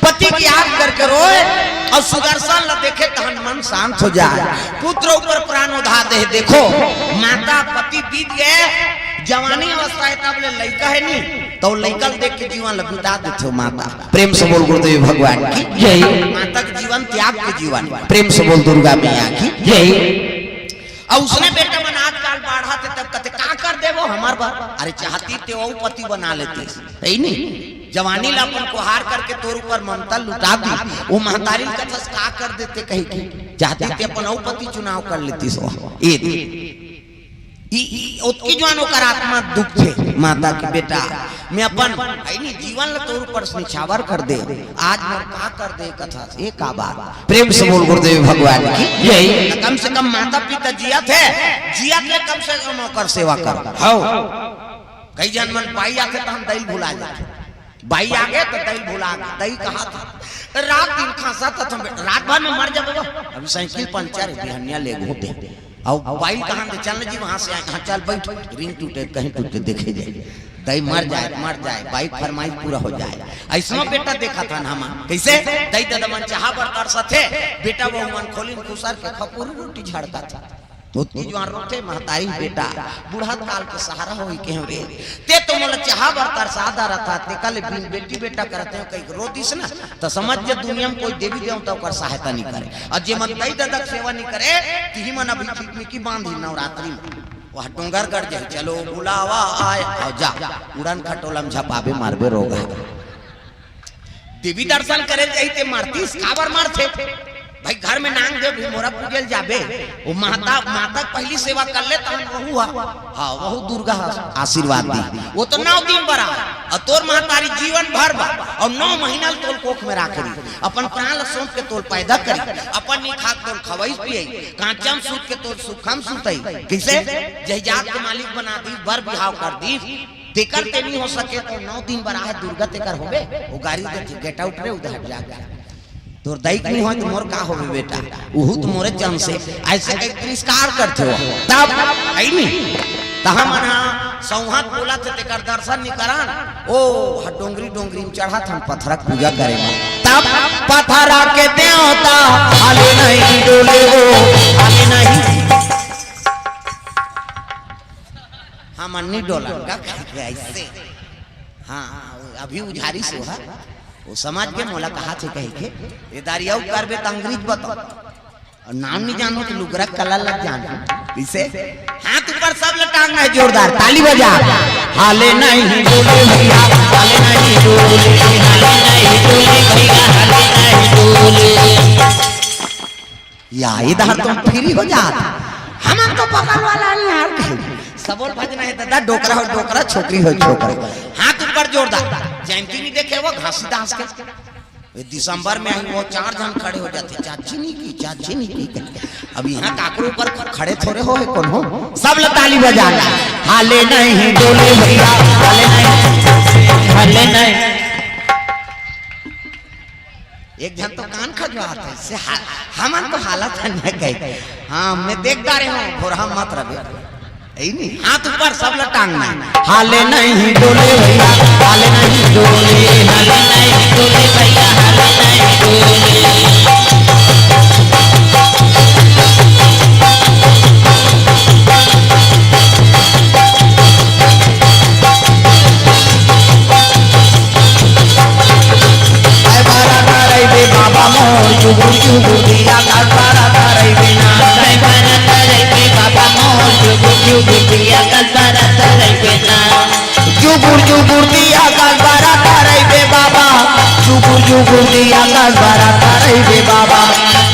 पति की याद करके रोए और सुदर्शन ल देखे तहन मन शांत हो जाए पुत्र ऊपर प्राण उधा दे देखो माता पति बीत गए जवानी अवस्था है तब ले लड़का है नहीं तो लड़कल देख के जीवन लुटा देते हो माता प्रेम से बोल गुरुदेव भगवान की जय माता के जीवन त्याग के जीवन प्रेम से बोल दुर्गा मैया की जय और उसने बेटा मन आजकल बाढ़ा थे तब कहते का कर दे वो हमार बार अरे चाहती थे वो पति बना लेते है नहीं जवानी ला अपन को हार करके तोर ऊपर ममता लुटा दी वो महतारी कथस का कर देते कहीं की चाहती थे अपन वो पति चुनाव कर लेती सो उसकी जवान होकर आत्मा दुख थे माता की बेटा मैं अपन जीवन ल तोर ऊपर निछावर कर दे आज मैं का कर दे कथा एक का बात प्रेम से बोल गुरुदेव भगवान की यही कम से कम माता पिता जिया थे कम से कम होकर सेवा कर हो कई जन मन पाई आके तो हम दही भुला जाते बाई आ गए तो दही भुला गए दही कहा था रात दिन खासा था रात भर में मर जाओ अभी साइकिल पंचर बिहनिया ले घूटे और बाई कहाँ दे चल जी वहां से हाँ चल बैठ रिंग टूटे कहीं टूटे देखे जाए दही मर जाए बाइक फरमाइश पूरा हो जाए ऐसा बेटा देखा था हम कैसे दही दादा मन चाहा बरकर सथे बेटा वो मन खोली खुसर के खपूरी रोटी झाड़ता था तो जवान रोते महतारी बेटा बूढ़ा काल के सहारा हो के रे ते तो मोला चाहा बरकर सादा रहता ते कल बेटी बेटा करते हो कई रोदिस ना तो समझ जे दुनिया में कोई देवी देवता कर सहायता नहीं करे और जे मन दई दादा सेवा नहीं करे तिही मन अभी ठीक की बांधी नवरात्रि में वह डोंगरगढ़ जाए चलो बुलावा आए और जा उड़न खटोलम झपाबे मारबे रोग है देवी दर्शन करे जाते मारती काबर मारते भाई घर में नांग दे भी मोरा पूजल जाबे वो माता पहली सेवा कर ले तहन वहू हां वहू दुर्गा आशीर्वाद दी वो तो 9 दिन बरा और तोर महतारी जीवन भर बा और 9 महीना तोल कोख में राखरी अपन प्राण सौंप के तोल पैदा करी अपन नी खाक तोल खवई पिए कांचम सूत के तोल सुखम सुतई कैसे जहिजात के मालिक बना दी बर बिहाव कर दी तेकर ते नहीं हो सके तो 9 दिन बरा है दुर्गा तेकर होबे वो गाड़ी दे गेट आउट रे उधर जाके तोर दैक नहीं हो तो मोर का होबे बेटा उहु तो मोरे जन से ऐसे कई तिरस्कार करते हो तब है नहीं तहा मना सौहात बोला थे तेकर दर्शन नहीं करान ओ डोंगरी में चढ़ा था पत्थर पूजा करे तब पत्थरा के देवता हाले नहीं डोले वो हाले नहीं हम अन्नी डोला का ऐसे हाँ अभी उझारी से है वो समाज के मोला कहा थे कहे के ये दारियाऊ करबे त अंग्रेज बताओ और नाम नहीं जानो तो लुगरा कला लग जानो इसे हाथ ऊपर सब लटांग है जोरदार ताली बजा हाले नहीं डोले भैया हाले नहीं डोले भैया हाले नहीं डोले या इधर तो फ्री हो जात हम तो पकड़ वाला नहीं यार कहे सबोल भजना है दादा डोकरा छोकरी हो छोकरा हाथ ऊपर जोरदार जयंती नहीं देखे वो घासी दास के दिसंबर में आई वो 4 जन खड़े हो जाते, चाची नहीं की। अब यहाँ काकरू ऊपर खड़े थोड़े हो कौन हो, सब लोग ताली बजाना। हाले नहीं डोले भैया, हाले नहीं। एक जन तो कान खजवाता है इससे हम तो हालत है कहीं। हाँ मैं देखता रहे हूँ भोरहा मत रहे नहीं, हाथ ऊपर सब लोग टांगना। हाले नहीं डोले भैया, हाले नहीं डोले, हाले नहीं डोले भैया, हाले नहीं डोले। बाबा मोर जुगुर जुगुर दिया का सारा तारे बिना, बाबा मोर जुगुर जुगुर दिया का सारा तारे बिना, जुगुर जुगुर दिया का सारा तारे बे बाबा, जुगुर जुगुर दिया का सारा तारे बे बाबा,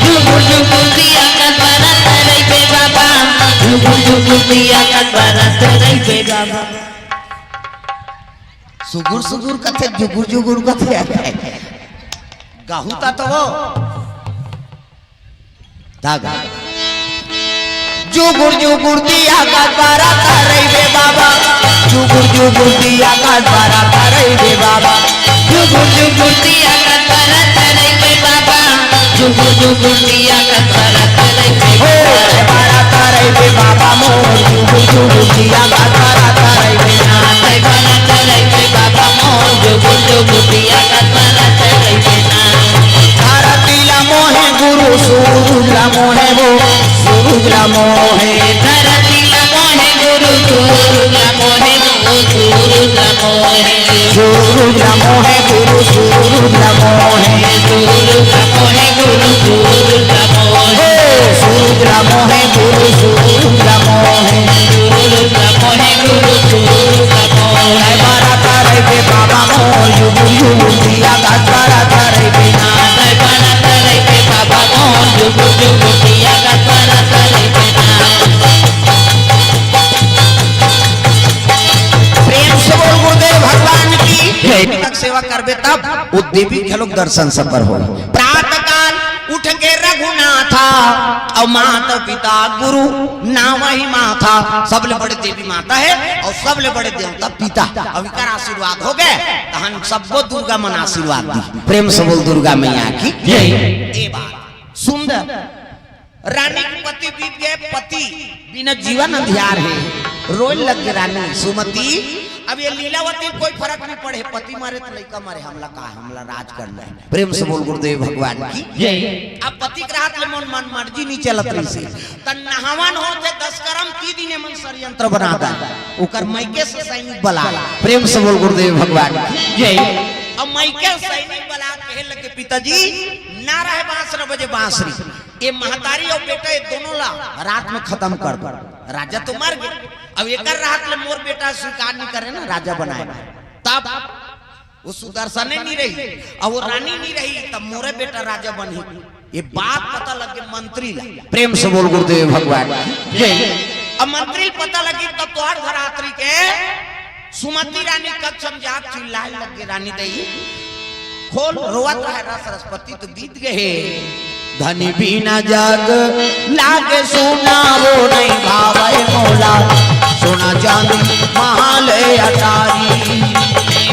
जुगुर जुगुर दिया का सारा तारे बे बाबा, जुगुर जुगुर दिया का सारा तारे बे बाबा। सुगुर सुगुर कथे जुगुर जुगुर कथे गाहुता तो वो धागा जुगुर जुगुर दिया का बारा तारे बे बाबा, जुगुर जुगुर दिया का बारा तारे बे बाबा, जुगुर जुगुर दिया का बारा तारे बे बाबा, जुगुर जुगुर दिया का बारा तारे बे बाबा, बारा तारे बे बाबा मोर जुगुर जुगुर दिया का बारा तारे बे ना, बारा तारे बे बाबा मोर जुगुर जुगुर दिया का बारा तारे बे ना। धरतीला मोहे गुरु सूरुला मोहे वो सूरुला मोहे, धरतीला मोहे गुरु सूरुला मोहे वो सूरुला मोहे, सूरुला मोहे गुरु सूरुला मोहे, सूरुला मोहे गुरु सूरुला मोहे, सूरुला मोहे गुरु सूरुला मोहे, सूरुला मोहे गुरु सूरुला मोहे। बारा तारे बे बाबा मोर जुगुर जुगुर दिया का बारा तारे बिना, बारा तारे बे बाबा मोर जुगुर जुगुर दिया का बारा तारे बिना। प्रेम से बोल गुरुदेव भगवान की तक सेवा करबे तब वो देवी के लोग दर्शन सफर हो। प्रातः काल उठ के रघुनाथा और माता पिता गुरु नाम ही माता, सबले बड़े देवी माता है और सबले बड़े देवता पिता। अब इनका आशीर्वाद हो गए तो हम सबको दुर्गा मन आशीर्वाद दी। प्रेम से बोल दुर्गा मैया की जय। सुंदर रानी पति बीत गए, पति बिना जीवन अंधियार है, रोए लग गए रानी सुमति। अब ये लीलावती कोई फर्क नहीं पड़े, पति मारे तो लड़का मारे, हमला कहा हमला राज करना है। प्रेम से बोल गुरुदेव भगवान की जय। अब पति के हाथ ले मन मर्जी नहीं चलत रही से तन नहावन होते 10 करम 3 दिन मन षड्यंत्र बना दा ओकर मायके से सैनिक बला। प्रेम से बोल गुरुदेव भगवान की जय। अब मायके सैनिक बला कहे लगे पिताजी ना रहे 12 बजे बांसुरी, ये महतारी और बेटा ये दोनों ला रात में खत्म कर दो। राजा तो मर गए, अब एक रात ले मोर बेटा स्वीकार नहीं करे ना राजा बनाए, तब वो सुदर्शन नहीं रही और वो रानी नहीं रही, तब मोरे बेटा राजा बनी। ये बात पता लगे मंत्री ला। प्रेम से बोल गुरुदेव भगवान जय। अब मंत्री पता लगी तब तो अर्धरात्रि के सुमति रानी कब समझा चिल्लाए लगे रानी दई खोल रोवत रहे सरस्वती तो बीत गए। धनी बिना जग लागे सोना वो नहीं भावे मोला, सोना चांदी महाल अटारी।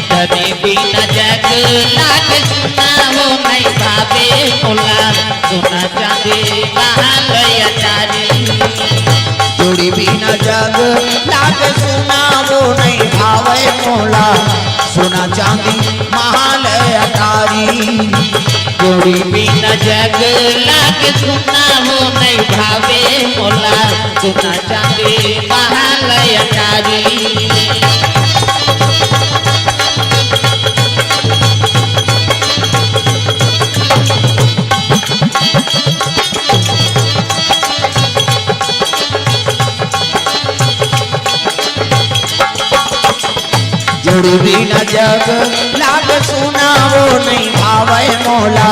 धनी बिना जग लागे सोना वो नहीं भावे मोला, सोना चांदी महाल अटारी। जोड़ी बिना जग लागे सोना वो नहीं भावे मोला, सोना चांदी महाल अटारी। जोड़ी बिना जग लागे सोना वो नहीं भावे मोला, सोना चांदी महाल अटारी। जोड़ी बिना जग लाग सोना वो नहीं भावे मोला,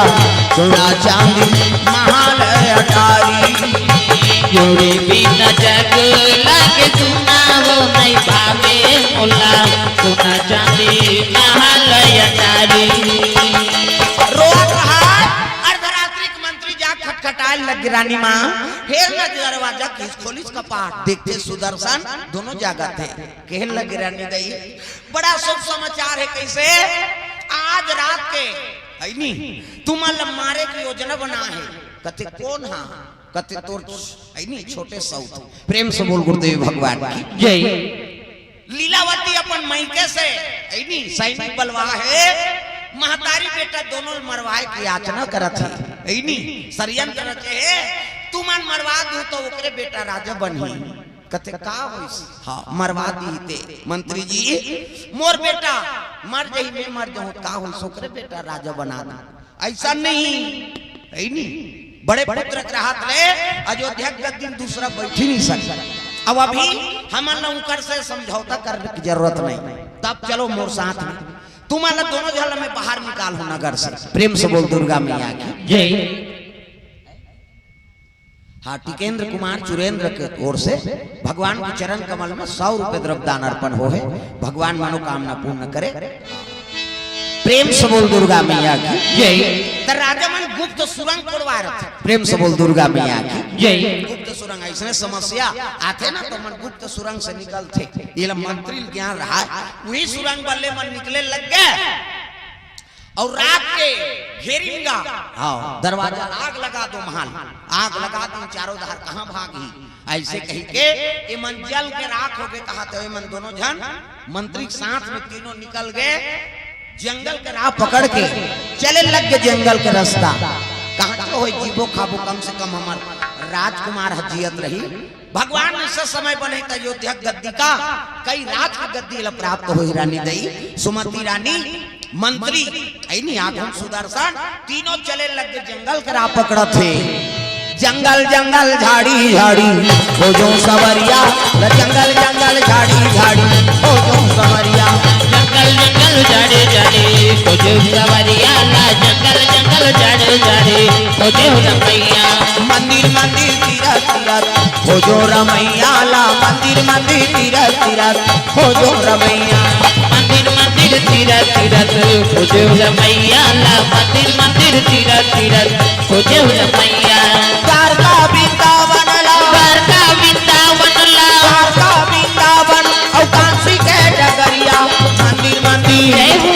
सोना चांदी महाल अटारी। जोड़ी बिना जग लागे सोना वो नहीं भावे मोला, सोना चांदी महाल अटारी। रोत खटखटाए लग रानी माँ हेर न दरवाजा किस खोलिस कपाट देखते सुदर्शन दोनों जागा थे कहन लग रानी दई बड़ा शुभ समाचार है कैसे आज रात के ऐनी तुम्हारा मारे की योजना बना है कते कौन हा कते तोर ऐनी छोटे सौत प्रेम से बोल गुरुदेव भगवान की जय लीलावती अपन मैके से ऐनी सैनिक बलवा है महतारी बेटा दोनों मरवाए की याचना करत है ऐनी षड्यंत्र रचे है तुमन मरवा दू तो ओकरे बेटा राजा बनही कते का होइस हां मरवा दीते मंत्री जी मोर बेटा मर जही मैं मर जाऊं का होइस ओकरे बेटा राजा बना दू ऐसा नहीं ऐनी बड़े पुत्र के हाथ ले अयोध्या का दिन दूसरा बैठ ही नहीं सकता अब अभी हमन नौकर से समझौता करने की जरूरत नहीं तब चलो मोर साथ में तुम्हारा दोनों झल में बाहर निकाल हो नगर से प्रेम से बोल दुर्गा मैया की जय हाँ टिकेंद्र कुमार चुरेंद्र के ओर से भगवान के चरण कमल में 100 रुपए द्रव्य दान अर्पण हो है भगवान मनोकामना पूर्ण करे प्रेम से बोल दुर्गा मैया की जय तो राजा मन गुप्त सुरंग कोड़वा रहे थे प्रेम से बोल दुर्गा मैया की जय गुप्त सुरंग ऐसे समस्या आते ना तो मन गुप्त सुरंग से निकलते ये मंत्री ज्ञान रहा वही सुरंग बल्ले मन निकले लग गए और रात के घेरिंगा हाँ दरवाजा आग लगा दो महल आग लगा दो चारों धार कहाँ भागी ऐसे कही के ये मन जल के राख हो गए कहा तो मन दोनों जन मंत्री साथ में तीनों निकल गए जंगल के राह पकड़ के चले लग गए जंगल के रास्ता कहाँ तो हो जीवो खाबो कम से कम हमार राजकुमार हजियत रही भगवान ने सब समय बने अयोध्या गद्दी का कई रात की गद्दी प्राप्त हो रानी दई सुमति रानी मंत्री ऐनी आगम सुदर्शन तीनों चले लग गए जंगल के राह पकड़ थे जंगल जंगल झाड़ी झाड़ी हो जो सवरिया जंगल जंगल झाड़ी झाड़ी हो जो सवरिया जंगल जंगल जाड़े जाड़े खोजे सवरिया ला जंगल जंगल जाड़े जाड़े खोजे रमैया मंदिर मंदिर तीरथ तीरथ हो जो रमैया ला मंदिर मंदिर तीरथ तीरथ हो जो रमैया मंदिर मंदिर तीरथ तीरथ खोजे रमैया ला मंदिर मंदिर तीरथ तीरथ खोजे रमैया द्वारका वृंदावन ला द्वारका वृंदावन ला द्वारका वृंदावन और काशी के डगरिया मंदिर मंदिर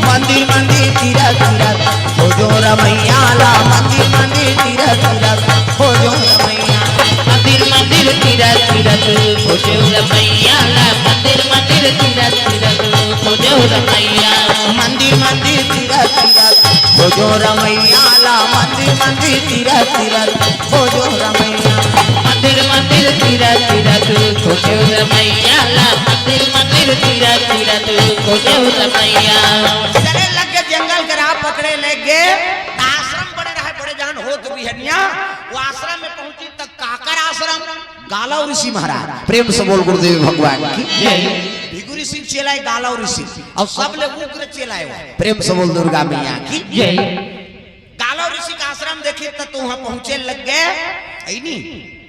मंदिर मंदिर तीरथ तीरथ हो जो रमैया ला मंदिर मंदिर तीरथ तीरथ हो जो रमैया मंदिर मंदिर तीरथ तीरथ खोजे रमैया ला मंदिर मंदिर तीरथ तीरथ खोजे रमैया मंदिर मंदिर तीरथ तीरथ हो जो रमैया ला मंदिर मंदिर तीरथ तीरथ हो जो रमैया मंदिर मंदिर तीरथ तीरथ खोजे रमैया ला मंदिर मंदिर तीरथ तीरथ खोजे रमैया चले लग गए जंगल के राह पकड़े ले गए आश्रम बड़े रहे बड़े जान हो तो बिहनिया वो आश्रम में पहुंची तक काकर आश्रम गालव ऋषि महाराज प्रेम से बोल गुरुदेव भगवान की जय भिगु ऋषि चेलाए गालव ऋषि और सब लोग उग्र चेलाए प्रेम से बोल दुर्गा मैया की जय गालव ऋषि का आश्रम देखे तो वहां पहुंचे लग गए ऐनी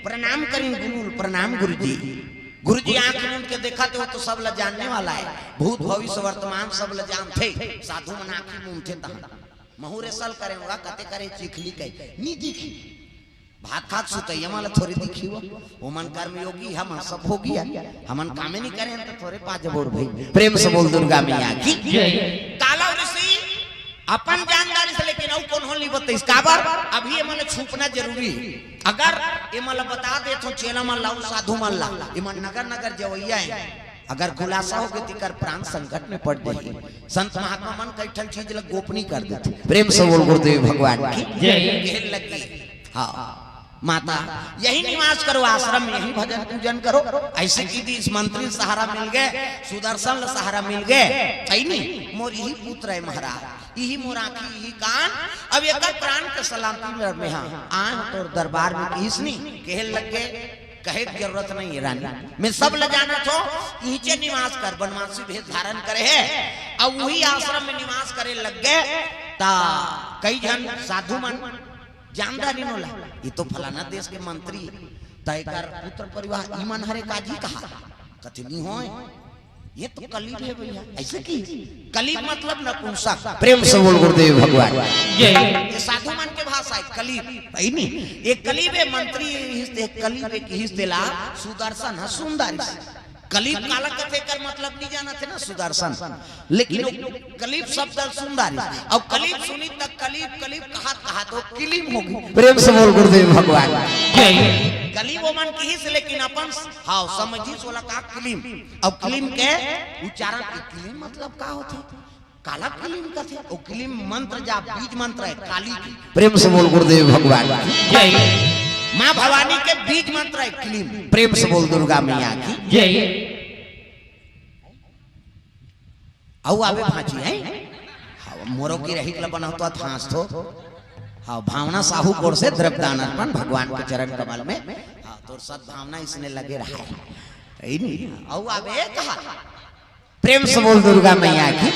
प्रणाम करें गुरु प्रणाम गुरुजी आंख मूंद के देखा तो सब ल जानने वाला है भूत भविष्य वर्तमान सब ल जानते साधु मन आंख मूंद थे तहां महुरे सल करे होगा कते करे चिखली के नी दिखी भात खात सुतैया माला थोड़ी दिखी वो मन कर्म योगी हम सब हो गया हमन कामे नहीं करें तो थोड़े पाँच बोर भाई प्रेम से बोल दुर्गा मैया की काला ऋषि अपन जानदारी से लेकिन और कौन होली बताइस काबर अभी ये मन छुपना जरूरी है अगर ये मन बता दे तो चेला मन लाऊ साधु मन ला ये मन नगर नगर जवैया है अगर खुलासा हो गई कर प्राण संकट में पड़ जाएगी संत महात्मा मन कई ठन चीज लग गोपनीय कर देते प्रेम से बोल गुरुदेव भगवान की जय लगी हाँ माता यही निवास करो आश्रम में यही भजन पूजन करो ऐसे की इस मंत्री सहारा मिल गए सुदर्शन सहारा मिल गए मोर यही पुत्र है महाराज यही मोर आंखी यही कान अब एक प्राण के सलामती में आए तो दरबार में किसनी कहे लग गए कहे की जरूरत नहीं है रानी मैं सब ले जाना तो नीचे निवास कर बनवासी भेद धारण करे है अब वही आश्रम में निवास करे लग गए ता कई जन साधु मन जानदारी नोला ये तो फलाना देश के मंत्री तय कर पुत्र परिवार ईमान हरे काजी कहा कथनी हो ये तो कलीब है भैया, ऐसे की कलीब मतलब नपुंसक। प्रेम से बोल गुरुदेव भगवान। ये साधु मन के भाषा है कलीब है नहीं। एक कलीब है मंत्री एक कलीब एक हिस देला सुदर्शन है सुंदर। कलीब काला कथे कर मतलब नहीं जाना थे ना सुदर्शन, लेकिन कलीब शब्द सुंदर। अब कलीब सुनी तक कलीब कलीब कहा तो किलीम होगी। प्रेम से बोल गुरुदेव भगवान। कलीब वो मन की हिस, लेकिन अपन हाँ समझी सोला का किलीम। अब किलीम के उच्चारण किलीम मतलब का होते काला किलीम का थे। वो किलीम मंत्र जा बीज मंत्र है काली की। प्रेम से बोल गुरुदेव भगवान। माँ भवानी के बीज मंत्र है किलीम। प्रेम से बोल दुर्गा मैया की। औ आवे भांची है मोरो की रही कला बना होता थांस तो हाँ भावना साहू कोर से द्रव्यदान अर्पण भगवान के चरण कमल में। हाँ तो सद्भावना इसने लगे रहा है नहीं। औ आवे कहा प्रेम से बोल दुर्गा मैया की।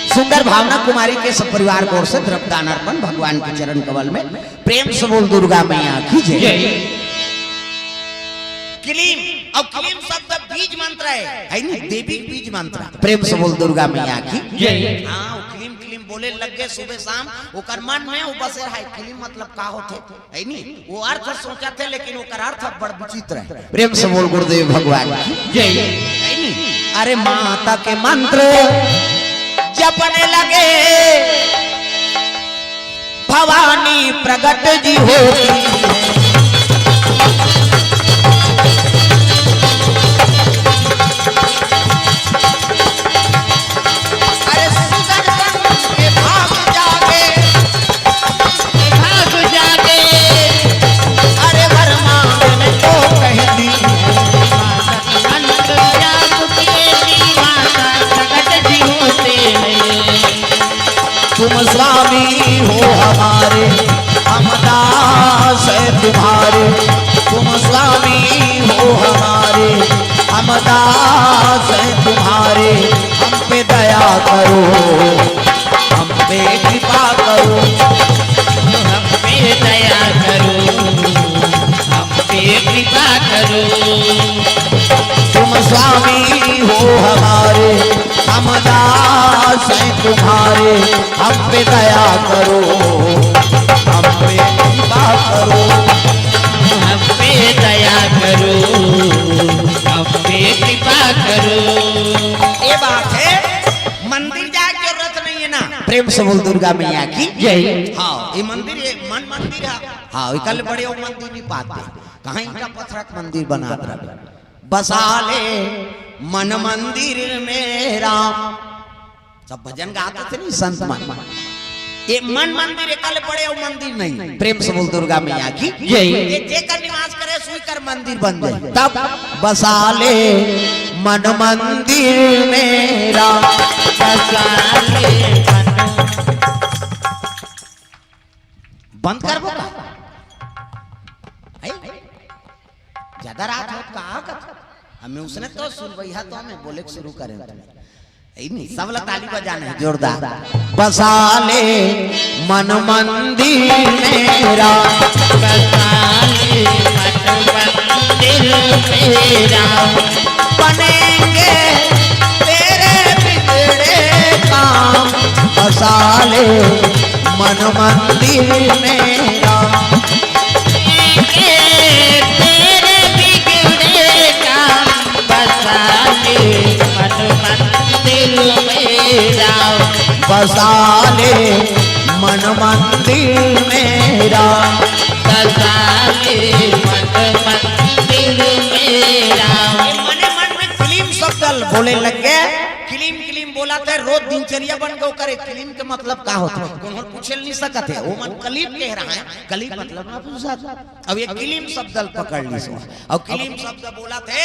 सुंदर भावना कुमारी के सब परिवार को ओर से द्रव्यदान अर्पण भगवान के चरण कमल में। प्रेम से बोल दुर्गा मैया की जय। किलीम अब किलीम शब्द बीज मंत्र है नहीं देवी बीज मंत्र। प्रेम से बोल दुर्गा मैया की। हाँ किलीम किलीम बोले लग गए सुबह शाम ओकर मन में वो बसे है। किलीम मतलब का होते है नहीं वो अर्थ सोचा थे, लेकिन ओकर अर्थ बड़ विचित्र है। प्रेम से बोल गुरुदेव भगवान है नहीं। अरे माता के मंत्र जपने लगे भवानी प्रगट जी होती है। अरे सुदर्शन के भाग जागे अरे वरमान तो कह दी तुम स्वामी हो हमारे हम दास है तुम्हारे। तुम स्वामी हो हमारे हम दास है तुम्हारे। हम पे दया करो हम पे कृपा करो हम पे दया करो हम पे कृपा करो। तुम स्वामी हो हमारे हम दास हैं तुम्हारे। हम पे दया करो हम पे कृपा करो हम पे दया करो हम पे कृपा करो। ये बात है मंदिर जाए की जरूरत नहीं है ना। प्रेम से बोल दुर्गा मैया की जय। हाँ ये मंदिर है मन मंदिर है। हाँ कल बड़े वो मंदिर नहीं पाते कहाँ इनका पत्थर मंदिर बना रहे। बसा ले मन मंदिर में राम सब भजन गाते थे नहीं संत मन। ये मन मंदिर एकल बड़े वो मंदिर नहीं। प्रेम से बोल दुर्गा मैया की ये जेकर निवास करे सुई कर मंदिर बन जाए। तब बसा ले मन मंदिर मेरा बंद कर वो ज्यादा रात हो कहा हमें उसने तो सुनवैया तो हमें बोले शुरू करें नहीं सब लोग ताली बजाने हैं जोरदार। बसा ले मन मंदिर मेरा बसा ले मन मंदिर मेरा। बनेंगे तेरे बिगड़े काम। बसा ले मन मंदिर मेरा। तेरे बिगड़े काम बसा ले मन मंदिर मेरा। बसा ले मन मंदिर मेरा। बसा ले मन मंदिर मेरा। मने मन में किलीम शब्द बोले लग गए। किलीम किलीम बोला था रोज दिनचर्या बन गए करे। किलीम के मतलब का होता है कौन पूछे नहीं सकते है। वो मन कलीब कह रहा है कलीब मतलब ना पूछा। अब ये किलीम शब्द पकड़ ली सो। अब किलीम शब्द बोला थे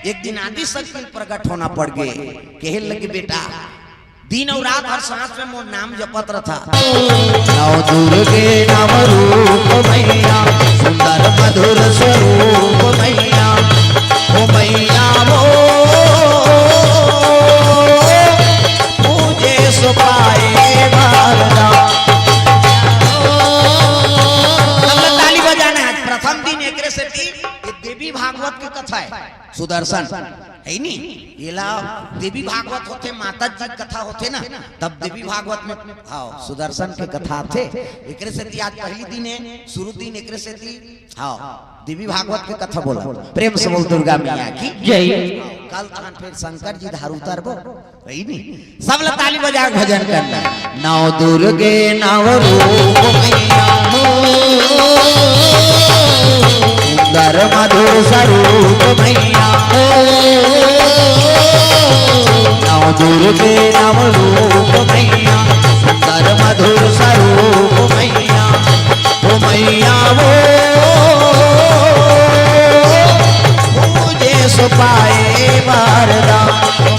एक दिन आदि शक्ति प्रकट होना पड़ गए। कहे लगे बेटा दिन और रात हर सांस में मोर नाम जपत रहा। नौ दुर्गे नव रूप मैया सुंदर मधुर स्वरूप मैया। ओ मैया वो मुझे सुपाए वरदा। ताली बजाना है। प्रथम दिन एक से ये देवी भागवत की कथा है। सुदर्शन है नी येला देवी भागवत होते माता जी कथा होते ना तब देवी भागवत में हाँ सुदर्शन के कथा थे एकरे से आज पहली दिन है शुरू दिन एकरे से हाँ देवी भागवत के कथा बोला प्रेम से बोल दुर्गा मैया की जय कल तहन फिर शंकर जी धार उतारबो है नी सब लोग ताली बजा के भजन करना नौ दुर्गे नव रूप मैया सुंदर मधुर स्वरूप मैया नव दुर्गे नव रूप मैया सुंदर मधुर स्वरूप मैया ओ मैया वो मुझे सुपाए वरदान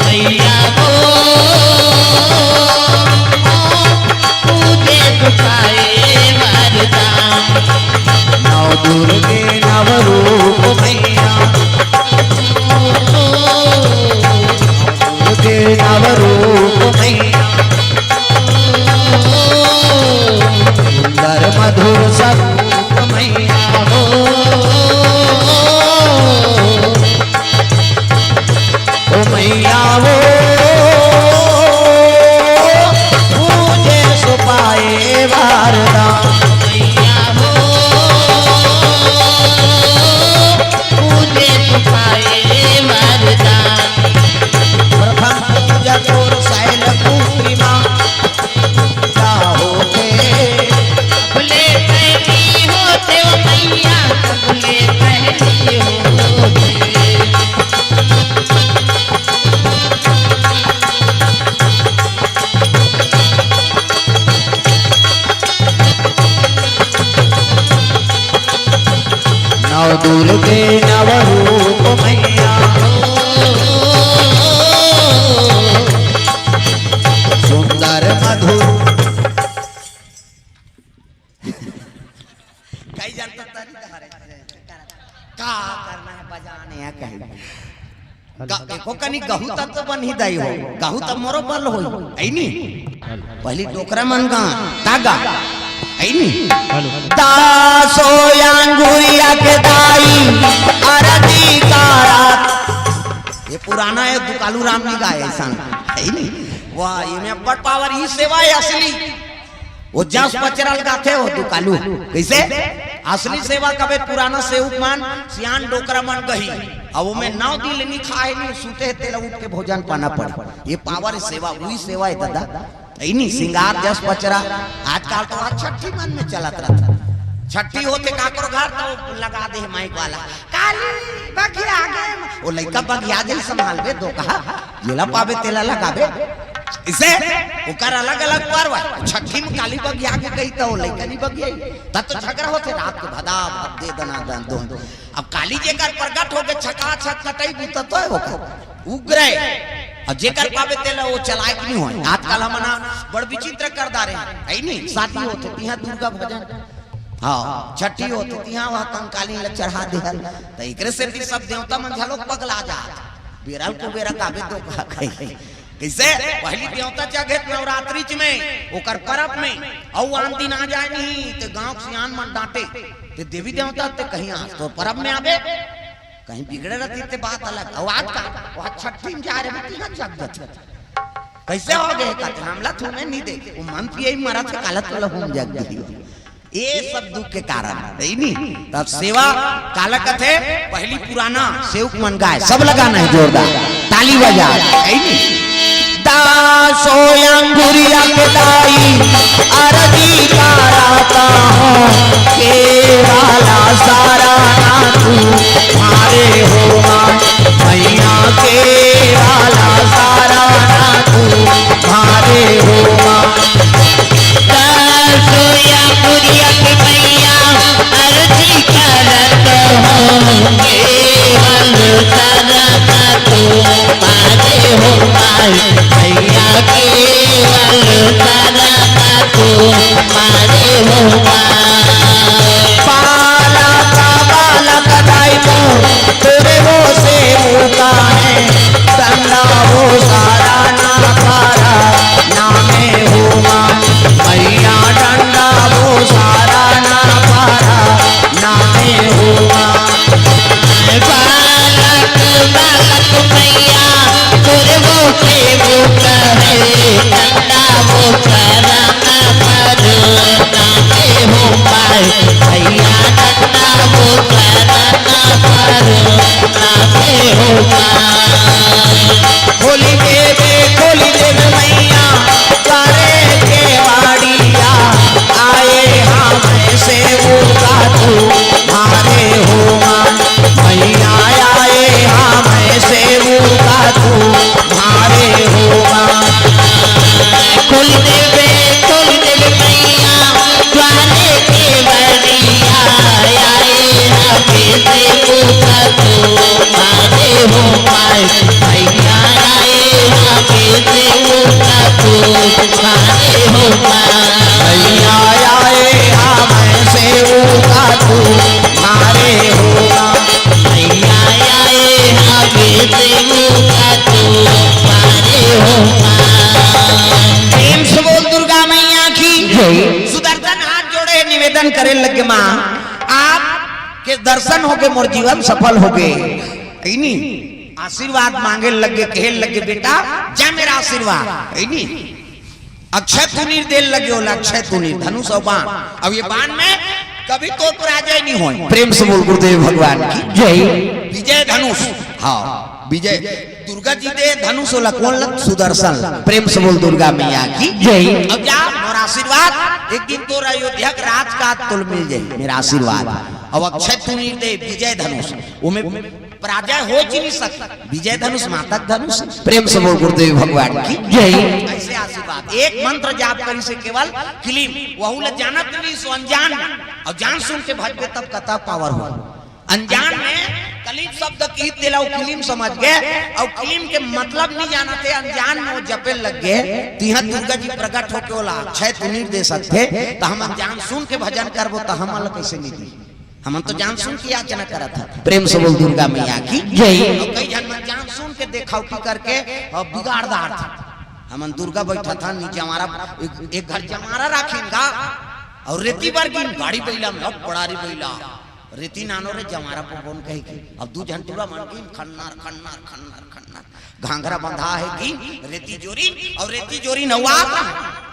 मैया को मुझे सुपाए वरदान नव दुर्गे नव रूप मैया दुर्गे नव रूप मैया सुंदर मधुर स्वरूप मैया हो ओ मैया वो मुझे सुपाए वरदान मैया हो मुझे सुपाए वरदान प्रथम पूजा तोर शैल पुत्री माँ क्या होते सबले पहली होते ओ मैया सबले पहली होते नव दुर्गे नव रूप मैया सुंदर मधुर कई जनता का करना है बजाने है कहीं एको कनी गहू तक तो बन ही दई हो गहू तब मोरो बल हो ऐनी पहली टोकरा मन गा तागा ऐनी दासो अंगुरिया के दाई अरदी कारात ये पुराना है दुकालू राम जी गाए ऐसा ऐनी वाह ये में बड़ पावर ही सेवा है असली वो जस पचरल गाथे हो दुकालू कैसे असली सेवा कबे पुराना सेवक मान सियान डोकरा मन गही अब वो में नाव दिल नहीं खाए नहीं सूते तेल उठ के भोजन पाना पड़े ये पावर सेवा वही सेवा है दादा नहीं सिंगार जस पचरा आजकल तो छठी मन में चलत रहता छठी होते काकरो घर तो लगा दे माइक वाला काली बगिया आगे वो लइका बगिया दे संभालबे दो कहा जेला पावे तेला लगाबे इसे ओकर अलग अलग पर्व है छठी में काली बगिया के गई तो लइका नहीं बगिया तब तो झगड़ा होते रात के भदा दे दना दन दो अब काली जेकर प्रकट होके छका छक कटई बीतत तो ओकर उग्र और जेकर पावे तेला वो चलाए नहीं हो आजकल हमना बड़ विचित्र कर दारे है नहीं शादी होते तिहा दुर्गा भजन हाँ छठी होती तिहा वह कंकाली ल चढ़ा देहल त एकरे से सब देवता मन झलो पगला जा बेरल को बेरा काबे तो कैसे पहली देवता जगह नवरात्रि में ओकर परब में औ आन दिन आ जाए नहीं ते गांव सियान मन डांटे ते देवी देवता ते कहीं आ तो परब में आवे कहीं बिगड़े रहती ते बात अलग और आज का वह छठी में जा रहे हैं तिहा जग जाते कैसे हो गए कहते हमला तुम्हें नहीं दे वो मन पिए मरा था कालत वाला हम जग गई ये सब दुख के कारण नहीं तब सेवा कालक थे पहली पुराना सेवक मन गाय सब लगाना है जोरदार ताली बजा नहीं दासो अंगुरिया के दाई अरदी कराता हूँ केवाला सारा ना तू मारे हो मैया केवाला सारा ना तू मारे हो सोया पुरिया के मैया अर्जी करत हो केवल सारा का तू पारे हो मैया केवल सारा का तू पारे हो पाला का बालक दाई मो तेरे वो से मुका है संगा वो सारा ना पारा नामे हुआ मैया डंडा वो सारा ना पारा नामे हुआ बालक कहे लगे माँ आप के दर्शन हो गए मोर जीवन सफल हो गए नहीं आशीर्वाद मांगे लगे कहे लगे बेटा जा मेरा आशीर्वाद नहीं अक्षय तुनीर दे लगे होला अक्षय तुनीर धनुष और बाण अब ये बाण में कभी तो पराजय नहीं हो प्रेम से बोल गुरुदेव भगवान की जय विजय धनुष हाँ विजय दुर्गा जी दे धनुष होला कौन लग सुदर्शन प्रेम से बोल दुर्गा मैया की जय अब जा और आशीर्वाद एक दिन तो अयोध्या के राज का तुल मिल जाए मेरा आशीर्वाद अब अक्षय तुनीर दे विजय धनुष उमे पराजय हो ही नहीं सकता विजय धनुष माता धनुष प्रेम से बोल गुरुदेव भगवान की जय ऐसे आशीर्वाद एक मंत्र जाप करी से केवल क्लीम वहु ल जानत नहीं सो अनजान और जान सुन के भजबे तब कथा पावर हो अनजान में कलीम शब्द की दिलाओ क्लीम समझ गए और क्लीम के मतलब नहीं जानते अनजान में वो जपे लग गए तिहा दुर्गा जी प्रकट होके बोला अक्षय तुनीर दे सकते तो हम अनजान सुन के भजन करबो तो हम कैसे नहीं दी हम तो जान सुन के याचना करा था प्रेम से बोल दुर्गा मैया की जय कई जन जान सुन के देखा करके और बिगाड़दार था हम दुर्गा बैठा था नीचे हमारा एक घर जमारा रखेगा और रेती बरगिन गाड़ी बैला में पड़ारी बैला रेती नानो रे जमारा पोन कहे की अब दू झंटूरा मनगिन खन्नार खन्नार खन्नार खन्नार घाघरा बंधा है की रेती जोरी और रेती जोरी नवा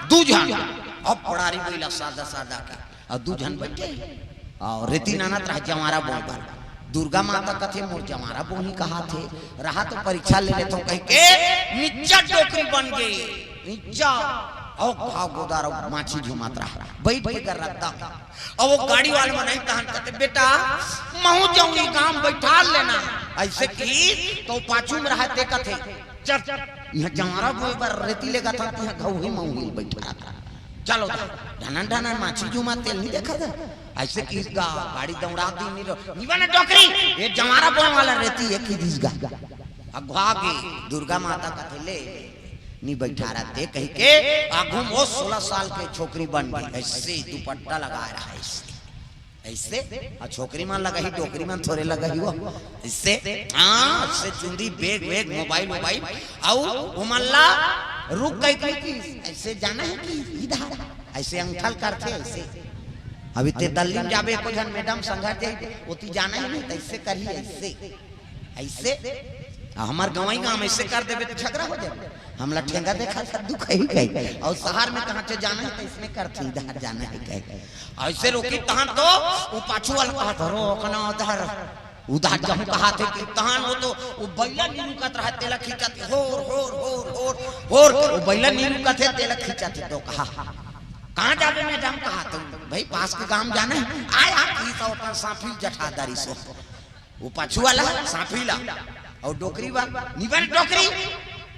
दू झन अब पड़ारी बैला सादा सादा का और दू झन बैठे और रेती नाना रहा जमारा बोल दुर्गा माता कथे मोर जमारा बोही कहा थे रहा तो परीक्षा ले लेते कह के नीचा टोकरी बन गई नीचा और भाव गोदार माछी झुमात रहा बैठ के कर रखता और वो गाड़ी वाले में नहीं तहन कहते बेटा महू जाऊंगी गांव बैठा लेना ऐसे की तो पाछू में रहते कथे चल यहां जमारा बोई पर रेती लेगा था यहां घऊ ही महू बैठा था चलो ढनन ढनन माछी जुमा तेल नहीं देखा था ऐसे किस गा गाड़ी दौड़ा दी निवन टोकरी ये जमारा बोल वाला रहती है कि दिस गा अगवा के दुर्गा माता का थे ले नी बैठा रहते कह के आगू मो 16 साल के छोकरी बन गई ऐसे दुपट्टा लगा रहा है ऐसे और छोकरी में लगा ही टोकरी में थोड़े लगा ही वो इससे हाँ इससे चुंदी बैग बैग मोबाइल मोबाइल और उमल्ला रुक गई कि ऐसे जाना है कि इधर ऐसे अंगठल करते ऐसे अभी ते दिल्ली में जाबे को जन मैडम संघर्ष जाए ओती जाना ही नहीं ऐसे करी ऐसे ऐसे हमार गवाई गांव ऐसे कर देबे तो झगड़ा हो जाए हमला ठेंगा देखा था दुख ही कहे और शहर में कहां से जाना है तो इसमें करते इधर जाना है कहे ऐसे रोकी तहन तो वो पाछू वाला कहा था रो कना उधर उधर जब कहा थे कि तहन हो तो वो बैला नीलू का तरह तेला खींचत होर होर होर होर होर वो बैला नीलू का थे तेला खींचत तो कहा कहां जाबे मैडम कहा तो भाई पास के गांव जाना है आय आप की तो अपन साफी जठादारी सो वो पाछू वाला साफीला और डोकरी बा निवन डोकरी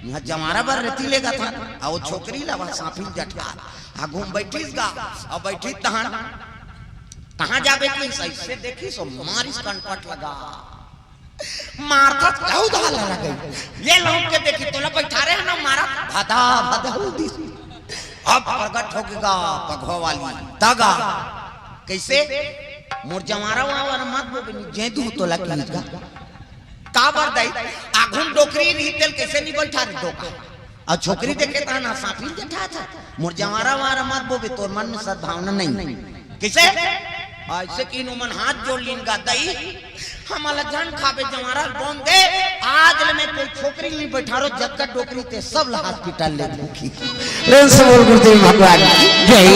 यहां जमारा बर रेती लेगा था और वो छोकरी ला वहां साफी जठा आगू बैठीस गा और बैठी तहन कहां जाबे की ऐसे देखी सो मारिस कनपट लगा मारता लहू धाला लगे ये लोग के देखी तो ला बैठा रहे ना मारा भादा भादा दिस अब प्रकट होगा पगवा वाली तगा कैसे मोर जमारा वाला मत बोबनी जेदू तो लगी का काबर दई आगुन डोकरी नहीं तेल कैसे नहीं बैठा रे डोका और छोकरी देखे ता ना साफी जठा था मोर जमारा वाला मत बोबे तोर मन में सद्भावना नहीं कैसे ऐसे की नु मन हाथ जोड़ लीन गा दई हमला जान खाबे जमारा बोम दे आज ले में कोई छोकरी नहीं बैठा रो जब का डोकरी ते सब ला हॉस्पिटल ले दुखी प्रेम से बोल गुरुदेव भगवान जय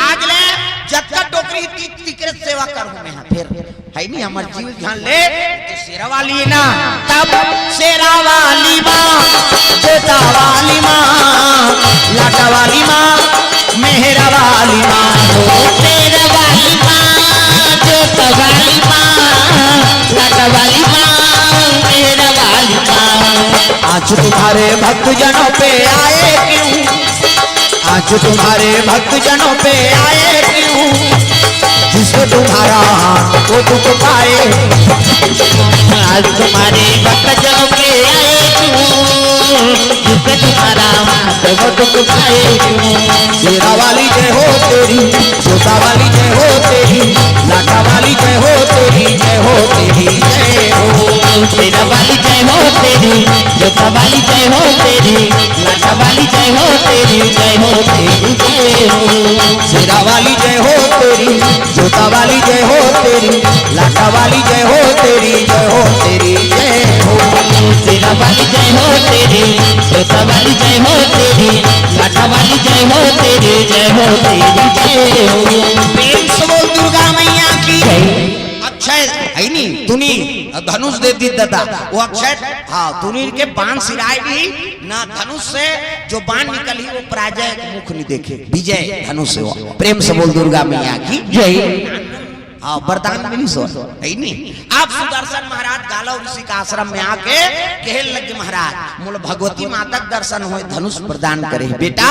आज ले जब का डोकरी तिकरे सेवा करूं मैं फिर है नहीं हमार जीव ध्यान ले तो शेरा वाली ना तब शेरा वाली मां जोता वाली मां लाटा वाली मां मेहरा वाली मां शेरा वाली माँ जोता वाली माँ लाटा वाली माँ मेहरा वाली माँ आज तुम्हारे भक्त जनों पे आए क्यों आज तुम्हारे भक्त जनों पे आए क्यों जिसको तुम्हारा वो दुख पाए आज तुम्हारे भक्त जनों पे आए क्यों जिसको तुम्हारा वो दुख पाए क्यों शेरा वाली जय हो तेरी जोता वाली जय हो तेरी लाटा वाली जय हो तेरी जय हो तेरी जय हो शेरा वाली जय हो तेरी जोता वाली जय हो तेरी लाटा वाली जय हो तेरी जय हो तेरी जय हो शेरा वाली जय हो तेरी तोता वाली जय हो तेरी, लाटा वाली जय हो तेरी, जय हो तेरी जय हो। तेरा वाली जय हो तेरी, तोता वाली जय हो तेरी, लाटा वाली जय हो तेरी, जय हो तेरी जय हो। प्रेम से बोल दुर्गा मैया की अक्षय है नहीं तुनी धनुष दे दी दादा वो अक्षय हाँ तुनी के बाण सिराए भी ना धनुष से जो बाण निकली वो पराजय मुख नहीं देखे विजय धनुष से हुआ। प्रेम से बोल दुर्गा मैया की जय। हाँ वरदान मिली सो है नहीं। आप सुदर्शन महाराज गालव ऋषि का आश्रम में आके कहने लगे महाराज मोल भगवती माता के दर्शन हो धनुष प्रदान करे बेटा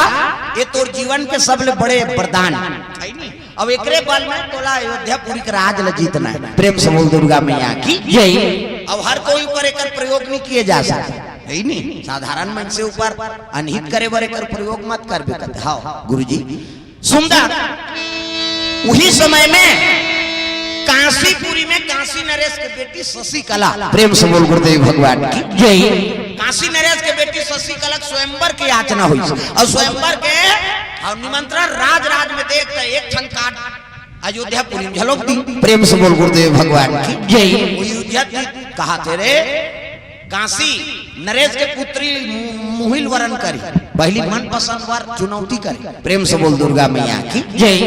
ये तो जीवन के सबले बड़े वरदान है नहीं। अब एकरे बल में तोला अयोध्यापुरी के राज ल जीतना है। प्रेम से बोल दुर्गा मैया की जय। अब हर कोई ऊपर एक प्रयोग नहीं किए जा सकते है नहीं। साधारण मन से ऊपर अनहित करे बर एक प्रयोग मत कर बेकते। हाँ गुरुजी सुंदर वही समय में काशीपुरी में काशी नरेश के बेटी शशि कला। प्रेम से बोल गुरुदेव भगवान की जय। काशी नरेश के बेटी शशि कला स्वयंवर की याचना हुई और स्वयंवर के और निमंत्रण राज में देखते एक क्षण काट अयोध्यापुरी में झलक दी। प्रेम से बोल गुरुदेव भगवान की जय। अयोध्या कहा थे रे काशी नरेश के पुत्री मुहिल वरण करी पहली मन पसंद वर चुनौती करी। प्रेम से बोल दुर्गा मैया की जय।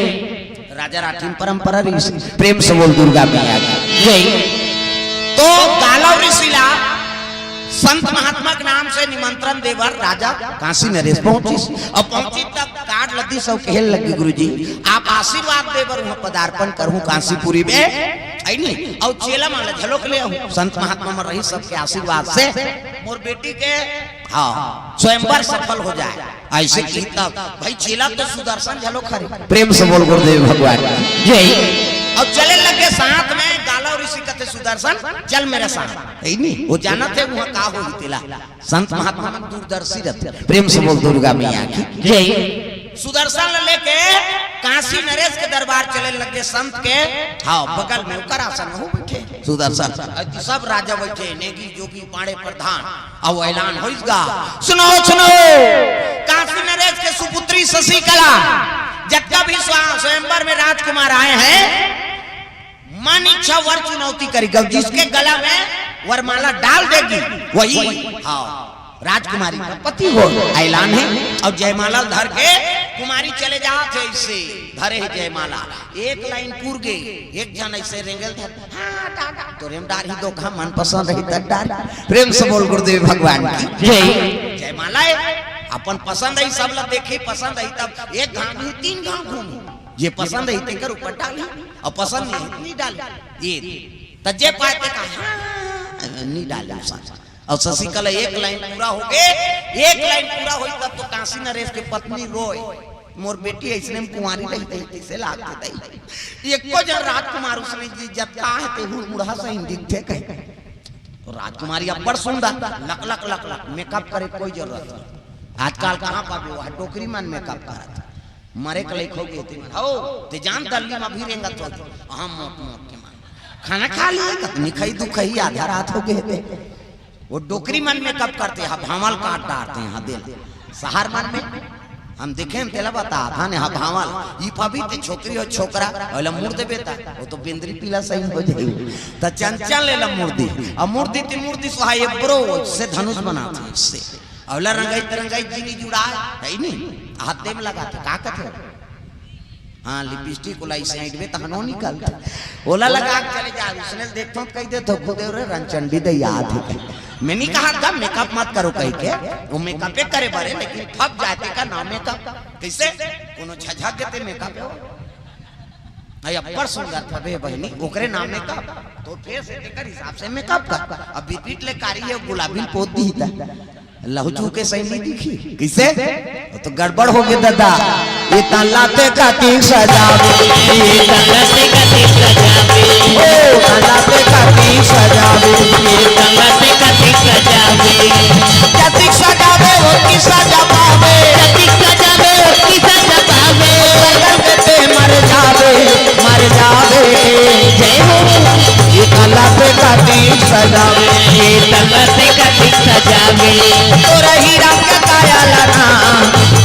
राजा राठीन परंपरा ऋषि प्रेम से बोल दुर्गा मैया की जय। तो गालव ऋषिला संत महात्मा के नाम से निमंत्रण देवर राजा काशी नरेश पहुंची। अब पहुंची तब कार्ड लद्दी सब कहने लगे गुरुजी आप आशीर्वाद देवर वहां पदार्पण करूं काशीपुरी में है नहीं। और चेला माला झलोक ले आऊं संत महात्मा में रही सबके आशीर्वाद से मोर बेटी के हाँ स्वयंवर सफल हो जाए ऐसे की तब भाई चेला तो सुदर्शन झलोक खरे। प्रेम से बोल गुरुदेव भगवान जय। अब चले लगे साथ में गालव ऋषि कहते सुदर्शन चल मेरे साथ है नहीं। वो जाना थे वहां का हो तेला संत महात्मा में दूरदर्शी रहते। प्रेम से बोल दुर्गा मैया की जय। सुदर्शन लेके काशी नरेश के दरबार चले लगे संत के हाँ बगल में ओकर आसन हो बैठे सुदर्शन सब राजा बैठे नेगी जोगी पाड़े प्रधान अब ऐलान होइगा सुनो सुनो काशी नरेश के सुपुत्री शशि कला जब भी स्वयंवर में राजकुमार आए हैं मन इच्छा वर चुनौती करेगा जिसके गला में वरमाला डाल देगी वही हाँ राजकुमारी का पति हो। ऐलान है और जयमाला धर के कुमारी चले जाते ऐसे धरे है जयमाला एक लाइन पूर गई एक जन ऐसे रेंगल था हाँ तो रेम डार ही दो का मन पसंद रही तब डार। प्रेम से बोल गुरुदेव भगवान की जय। जयमाला अपन पसंद है सब लोग देखे पसंद है तब एक घाम ही तीन घाम घूमी ये पसंद है तेकर ऊपर डाली और पसंद नहीं डाली ये तजे पाते का नहीं डाले और शशि कला एक लाइन पूरा हो गए एक लाइन पूरा हुई तब तो काशी नरेश के पत्नी रोए मोर बेटी ऐसने में कुंवारी रहते ऐसे लागते दई एको जन राजकुमार उसने जब का है ते बूढ़ा से हिंदी थे कहे तो राजकुमारी अब्बड़ सुंदर luck luck luck luck makeup करे कोई जरूरत नहीं। आजकल कहां पाबे वो टोकरी मन मेकअप करत मरे के लेखो के ते हो ते जान दल्ली में भी रेंगा तो हम मोट मोट के मान खाना खा लिए कतनी खई दुखई आधा रात हो गए वो डोकरी मन में कब करते हैं भावल काट डालते हैं दे सहार मन में हम देखे तेला बता था ने भावल ई पबी ते छोकरी और छोकरा ओला मूर्ति बेटा वो तो बिंदरी पीला सही हो जाई त चंचल लेला मूर्ति और मूर्ति ती मूर्ति सहाय ब्रो से धनुष बनाते इससे ओला रंगाई तरंगाई जीनी जुड़ा है नहीं हाथ में लगाते का कहते हाँ लिपस्टिक ओला इस साइड में तहनो निकलता ओला लगा चले जा उसने देखता कह दे तो खुद रे रंचंडी दे याद है मैंने कहा था मेकअप मत करो कह के वो मेकअप करे बारे लेकिन फप जाते का नाम मेकअप कैसे कोनो झझक देते मेकअप है अपर सुंदर था बे बहनी ओकरे नाम मेकअप तो फेस एकर हिसाब से मेकअप कर अब बीपीट ले कारी है गुलाबी पोत दी था लहजू के सही नहीं दिखी कैसे तो गड़बड़ हो गया दादा ये तल्लाते का तीन सजावे ये तल्लाते का तीन सजावे ओ तल्लाते का तीन सजावे ये तल्लाते का तीन सजावे जति सजावे वो की सजा पावे जति सजावे वो की सजा पावे लगते मर जावे जय हो ये तल्लाते का तीन सजावे ये तल्लाते का तीन सजावे तोरा हीरा के काया लाना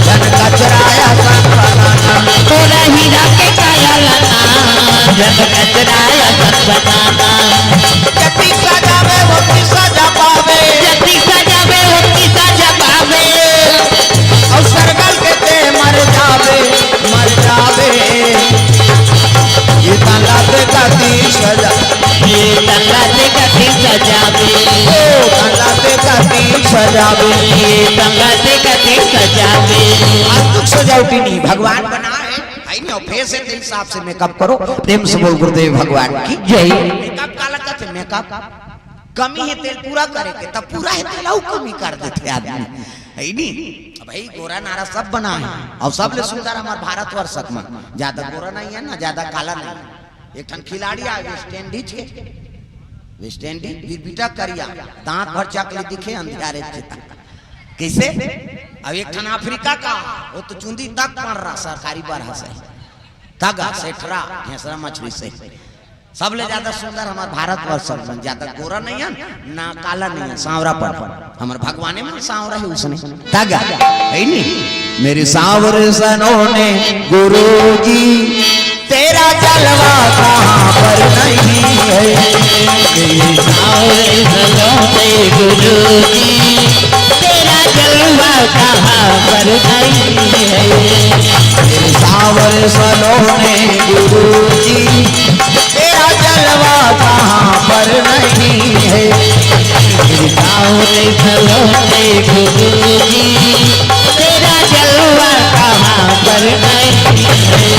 जन कचराया संखलाना तोरा हीरा के काया लाना जब कचरा अपन बनाना जति सजावे वो की सजा पावे जति सजावे उतनी सजा पावे और सरगल के ते मर जावे ये ताला पे काती सजा ये तल्ला से कथी सजावे ओ ताला पे काती सजावे ये तल्ला से कथी सजावे आज तक सजावटी नहीं भगवान बना है भाई नहीं फेस है तेरे हिसाब से मेकअप करो प्रेम से बोल गुरुदेव भगवान की जय मेकअप काला कहते मेकअप कमी है तेल पूरा करे के तब पूरा है तेल और कमी कर देते आदमी है नहीं भाई गोरा नारा सब बना है और सब ले सुंदर हमारे भारतवर्ष में ज्यादा गोरा नहीं है ना ज्यादा काला नहीं एक ठन खिलाड़ी आ वेस्ट इंडीज बीटा करिया दांत भर चकले दिखे अंधियारे कैसे अब एक ठन अफ्रीका का वो तो चुंदी तक पड़ रहा सरकारी बरहा से तगा सेठरा घेसरा मछली से सब ले ज्यादा सुंदर हमारे भारतवर्ष में ज्यादा गोरा नहीं है ना काला नहीं है सांवरा पर हमारे भगवान में सांवरा है उसने तगा है नहीं मेरे सांवरे सनों ने गुरुजी तेरा जलवा कहाँ पर नहीं है मेरे सावरे सलोने गुरुजी तेरा जलवा कहाँ पर नहीं है मेरे सांवरे सनों ने गुरुजी तेरा जलवा कहाँ पर नहीं है मेरे सावरे सलोने गुरुजी तेरा जलवा कहाँ पर नहीं है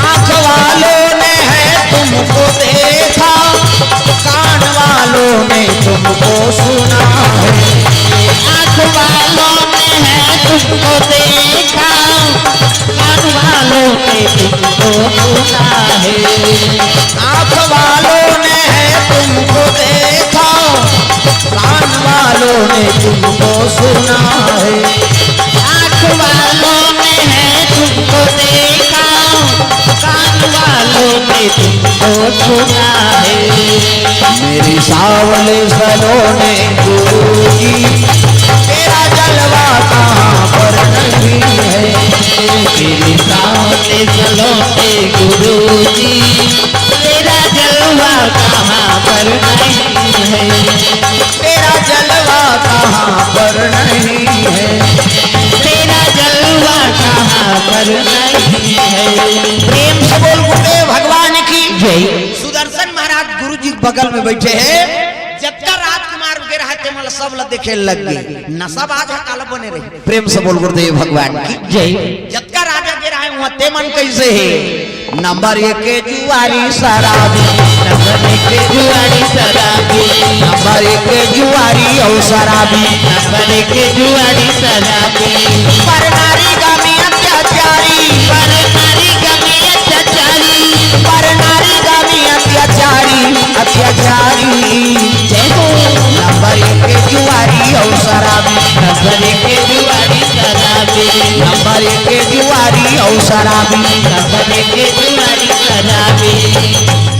आँख वालों ने है तुमको देखा कान वालों ने तुमको सुना है आँख वालों ने है तुमको देखा कान वालों ने तुमको सुना है आँख वालों ने है तुमको देखा कान वालों ने तुमको सुना है आँख वालों ने है तुमको देखा कान वालों ने तुमको सुना है मेरी सावले सलोने गुरुजी तेरा जलवा कहाँ पर नहीं है मेरे सामने सलोने गुरुजी तेरा जलवा कहाँ पर नहीं है तेरा जलवा कहाँ पर नहीं है तेरा जलवा कहाँ पर नहीं है प्रेम से बोल गुरुदेव भगवान की जय सुदर्शन महाराज गुरु जी बगल में बैठे हैं जबका राजकुमार वगैरह है मतलब सब ल देखे लग गए नशा बाज काला बने रहे प्रेम से बोल गुरुदेव भगवान की जय जबका राजा वगैरह है वहाँ ते मन कैसे है नंबर 1 के जुआरी शराबी नंबर 1 के जुआरी शराबी नंबर 1 के जुआरी और शराबी नंबर 1 के जुआरी शराबी पर नारी गामी अत्याचारी पर नारी गमी अत्याचारी पर नारी गामी अत्याचारी जय हो नंबर 1 के जुआरी और शराबी नंबर 1 के जुआरी शराबी नंबर 1 के जुआरी और शराबी नंबर 1 के जुआरी शराबी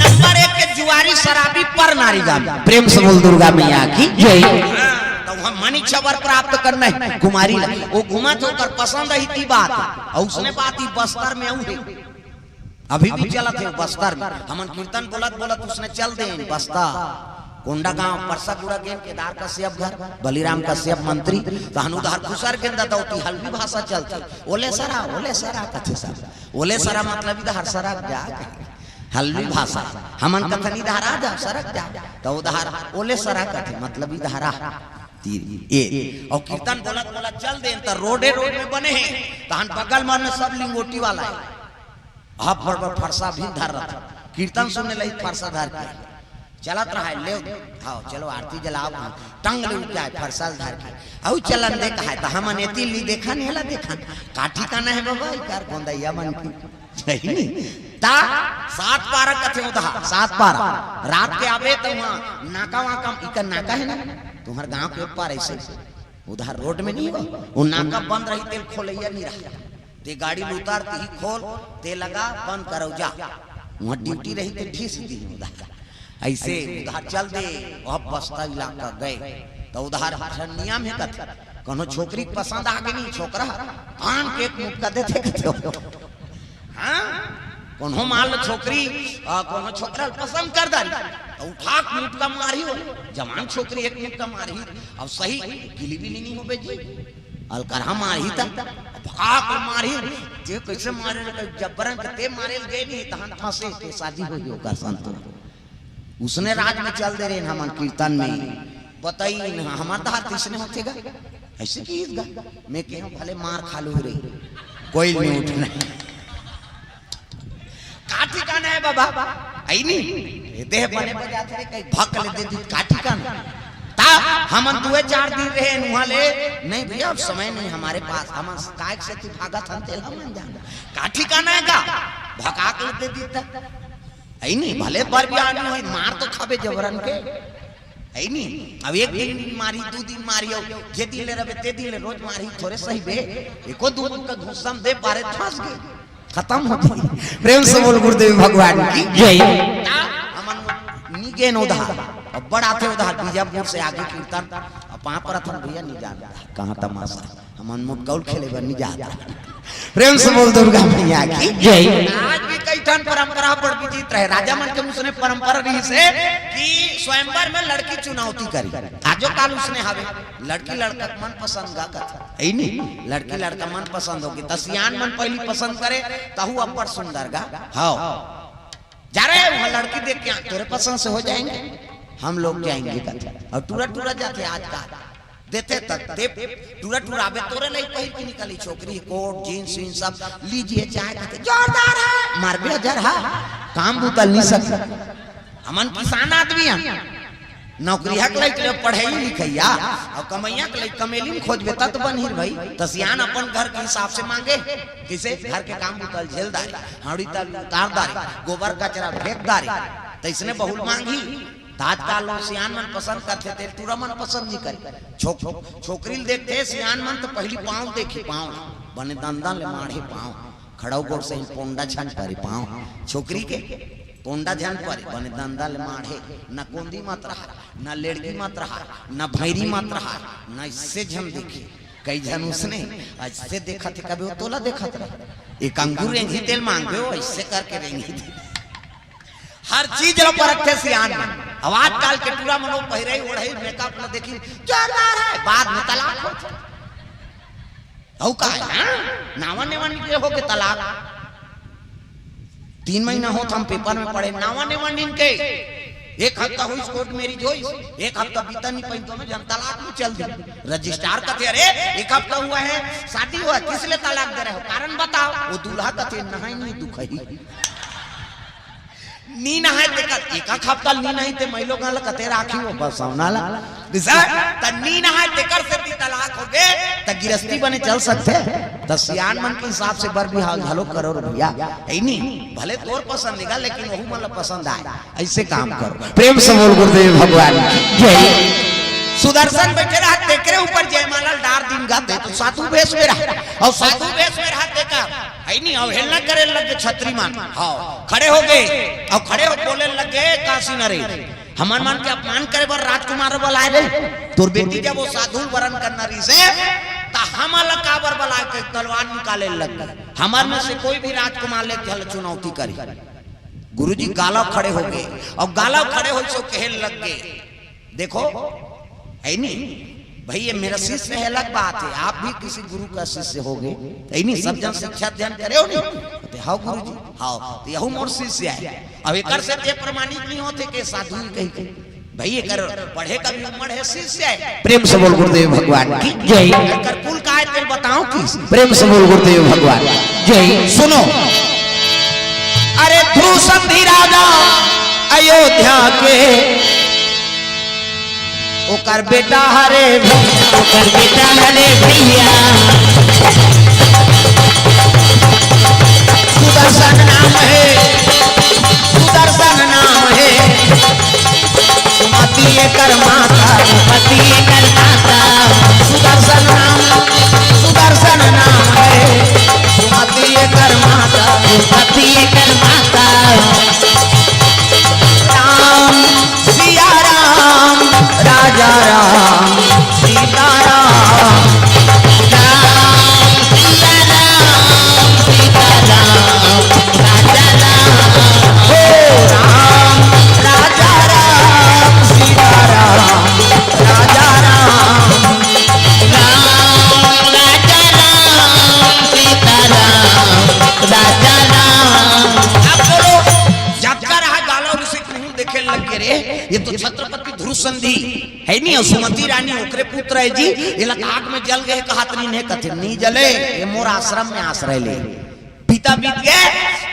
नंबर 1 के जुआरी शराबी पर नारी गामी प्रेम से बोल दुर्गा मैया की जय तो हम मनी खबर प्राप्त करना है कुमारी वो घुमा तो कर पसंद ही थी बात और उसने बात ही बस्तर में आऊँ अभी भी चला थे बस्तर में हमन कीर्तन बोलत बोलत उसने चल दे बस्ता कोंडा गांव परसा गुड़ा गेन केदार कश्यप घर बलिराम कश्यप मंत्री तहनुधार खुसर के दौती हल्दी भाषा चलती ओले सरा कथे सर ओले सरा मतलब इधर सरा जा हल्दी भाषा हमन कथन इधर आ जा सरक जा तो उधर ओले सरा कथे मतलब इधर ए और कीर्तन बोलत बोलत चल दे तो रोड में बने हैं तहन बगल में सब लिंगोटी वाला है आप पर फरसा भी धर रहा कीर्तन सुनने लगी फरसा धर के चलत रहा ले आओ चलो आरती जलाओ टंग ले क्या है फरसा धर के औ चलन देखा है तो हम नेती ली देखा नहीं हला देखा काठी का ना है बाबा इकार गोंदैया मन की सही नहीं ता 7 पारा कथे उधा 7 पारा रात के आवे तो वहां नाका वाका इका नाका है ना तुम्हारे गांव के ऊपर ऐसे उधर रोड में नहीं हुआ वो नाका बंद रही तेल खोलैया नहीं रहा ते गाड़ी में उतारती ही खोल ते लगा बंद करो जा वहाँ ड्यूटी रही तो ढीस दी उधर ऐसे उधर चल दे अब बस्ता इलाका गए तो उधर नियम है कथे कोनो छोकरी पसंद आ गई नहीं छोकरा पान के एक मुक्का देते कथे हाँ कोनो मान लो छोकरी कोनो छोकरा पसंद कर दारी तो उठा मिनट का मारी हो जवान छोकरी एक मिनट का मारी अब सही गिली भी नहीं हो बेजी अलकरहा मारी था भाग मारी जे कैसे मारे जबरन ते मारे गए नहीं तहन फंसे के शादी हो गई का संत उसने राज में चल दे रहे हम कीर्तन में बताई हमार दार किसने होतेगा ऐसे की मैं कह भले मार खा लू रे कोई नहीं उठना का ठिकाना है बाबा आई नहीं देह बने बजाते रे कहीं भक ले दे दी का ठिकाना ता हमन दुए 4 दिन रहे वहां ले नहीं भैया अब समय नहीं हमारे पास हम कायक से तू भागा था तेल हम जान का ठिकाना है का भगा के दे दी ता आई नहीं भले पर भी आनी होई मार तो खाबे जबरन के आई नहीं अब एक दिन मारी 2 दिन मारियो जे दिन ले रबे ते दिन ले रोज मारी थोड़े सही बे एको दो का घुसम दे पारे फंस गए खत्म हो गई प्रेम से बोल गुरुदेव भगवान की जय हमन नीगे न उधार अब बड़ा थे उधार बीजापुर से आगे कीर्तन अब वहां पर था भैया नहीं जाता कहां तमाशा हमन मुटकौल खेले बन नहीं जाता प्रेम से बोल दुर्गा मैया की जय आज भी कई ठन परंपरा पर विदित रहे राजा मन के उसने परंपरा रही से कि स्वयंवर में लड़की चुनौती करी आजो काल उसने हवे लड़की लड़का मन पसंद गा कथा है नहीं लड़की लड़का मन पसंद होगी तसियान मन पहली पसंद करे तहु अपर सुंदर गा हां जा रहे वहां लड़की देख के तेरे पसंद से हो जाएंगे हम लोग जाएंगे कथा और टूरा टूरा जाते आज का देते तक दे टूरा टूरा आवे तोरे नहीं पहिर के निकली छोकरी कोट जींस इन सब लीजिए चाय खाते जोरदार है मार बे हजार हा काम बुतल नहीं सकता हमन किसान आदमी हैं नौकरी हक ले पढ़ाई लिखैया और कमैया के लिए कमेली में खोजबे तत बनहिर भाई तसियान अपन घर के हिसाब से मांगे किसे घर के काम बुतल झेलदारी हाड़ी तल उतारदारी गोबर कचरा फेंकदारी तो इसने बहुल मांगी ताजकाल लोग सियान मन पसंद करते थे तुरा मन पसंद नहीं करे छोकरी देखते सियान मन तो पहली पाँव देखी पाँव बने दंदन ले माढ़े पाँव खड़ाऊ गोड़ से पोंडा छन परी पाँव छोकरी के पोंडा झन परी बने दंदा ले माढ़े न कोंदी मत रहा न लेड़की मत रहा न भैरी मत रहा न इससे झन देखी कई जन उसने ऐसे देखा थे कभी वो तोला देखा था एक अंगूर रेंगी तेल मांगे हो ऐसे करके रेंगी हर चीज लो परखते सियान में आवाज काल के पूरा मनो पहिरे ओढ़ई मेकअप न देखी जोरदार है बाद में तलाक हो औ का है नावा नेवन के हो के तलाक 3 महीना हो हम पेपर में पढ़े नावा नेवन इनके एक हफ्ता हुई कोर्ट मैरिज हुई एक हफ्ता बीता नहीं पई तो में जन तलाक में चल दी रजिस्ट्रार कहते अरे एक हफ्ता हुआ है शादी हुआ किस लिए तलाक दे रहे हो कारण बताओ वो दूल्हा कहते नहीं नहीं दुखई नी नहाय ते एक हफ्ता नी नहीं ते महिलो गाल कते राखी हो बस सावनाला दिसा त नी नहाय ते कर से तलाक हो गए त गिरस्ती बने चल सकते त सियान मन के हिसाब से बर भी हाल झालो करो भैया है नहीं भले तोर पसंद निका लेकिन वहू मन पसंद आए ऐसे काम करो प्रेम से बोल गुरुदेव भगवान जय सुदर्शन बैठे रहा तेकरे ऊपर जयमाला डार दिन गाते तो साधु वेश में रहा और साधु वेश में रहा देखा है नहीं अवहेलना करे लगे छत्री मान हाँ खड़े हो गए और खड़े हो बोले लगे काशी नरे हमार मान के अपमान करे बर राजकुमार बुलाए रे तोर बेटी जब वो साधु वरण करना रही से ता हमारा काबर बुला के तलवार निकाले लग गए हमार में से कोई भी राजकुमार ले चल चुनौती करी गुरुजी गालव खड़े हो गए और गालव खड़े हो सो कहने लग गए देखो है नहीं भाई ये मेरा शिष्य है अलग बात है आप भी किसी गुरु का शिष्य हो गए है नहीं सब जन शिक्षा ध्यान करे हो नहीं हाउ गुरु जी हाउ तो यहू मोर शिष्य है अब एक से ये प्रमाणित नहीं होते के साधु कही भाई ये कर पढ़े का भी उम्र है शिष्य है प्रेम से बोल गुरुदेव भगवान की जय कर कुल का है बताओ कि प्रेम से बोल गुरुदेव भगवान जय सुनो अरे ध्रुव संधि राजा अयोध्या के ओकर बेटा हरे भैया सुदर्शन नाम है सुदर्शन नाम है सुमति कर माता पति कर माता सुदर्शन नाम है सुमति कर माता पति कर माता राम सिया राम राजा राम सीता राम राम रे ये तो छत्रपति ध्रुवसंधि है नहीं और सुमति रानी ओकरे पुत्र है जी ये आग में जल गए कहतनी ने कथे नहीं जले ये मोर आश्रम में आश्रय ले पिता बीत गए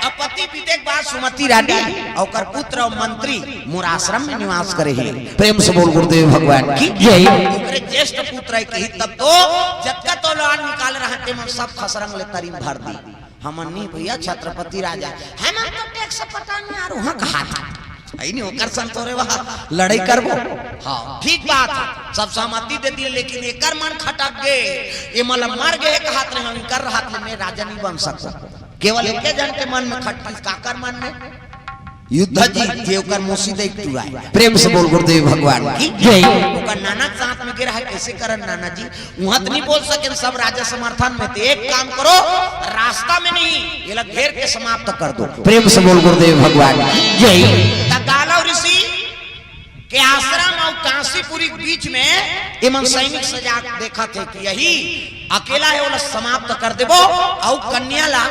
अब पति बीते के बाद सुमति रानी और पुत्र और मंत्री मोर आश्रम में निवास करे है प्रेम से बोल गुरुदेव भगवान की जय। ओकरे ज्येष्ठ पुत्र है कही तब तो जक्का तो लान निकाल रहते मन सब खसरंग ले तरी भर दी हमन नहीं भैया छत्रपति राजा है ना तो टैक्स पता नहीं यार वहां कहा था आई नहीं होकर संतोरे वहां लड़ाई करबो हां ठीक बात सब सहमति दे दिए लेकिन एकर मन खटक गए ये मतलब मर गए एक हाथ में हम कर हाथ में राजा नहीं बन सकता केवल एक जन के मन में खटक काकर मन में युद्ध जी देवकर मोसीदे एक टूरा प्रेम से बोल गुरुदेव भगवान की जय। ओकर नाना साथ में गिरा है कैसे करन नाना जी वहां तो नहीं बोल सके सब राजा समर्थन में तो एक काम करो रास्ता में नहीं ये लोग घेर के समाप्त कर दो प्रेम से बोल गुरुदेव भगवान की जय। गालव ऋषि के आश्रम और काशीपुरी के बीच में एमन सैनिक सजा देखा थे कि यही अकेला है वो समाप्त कर देबो और कन्या ला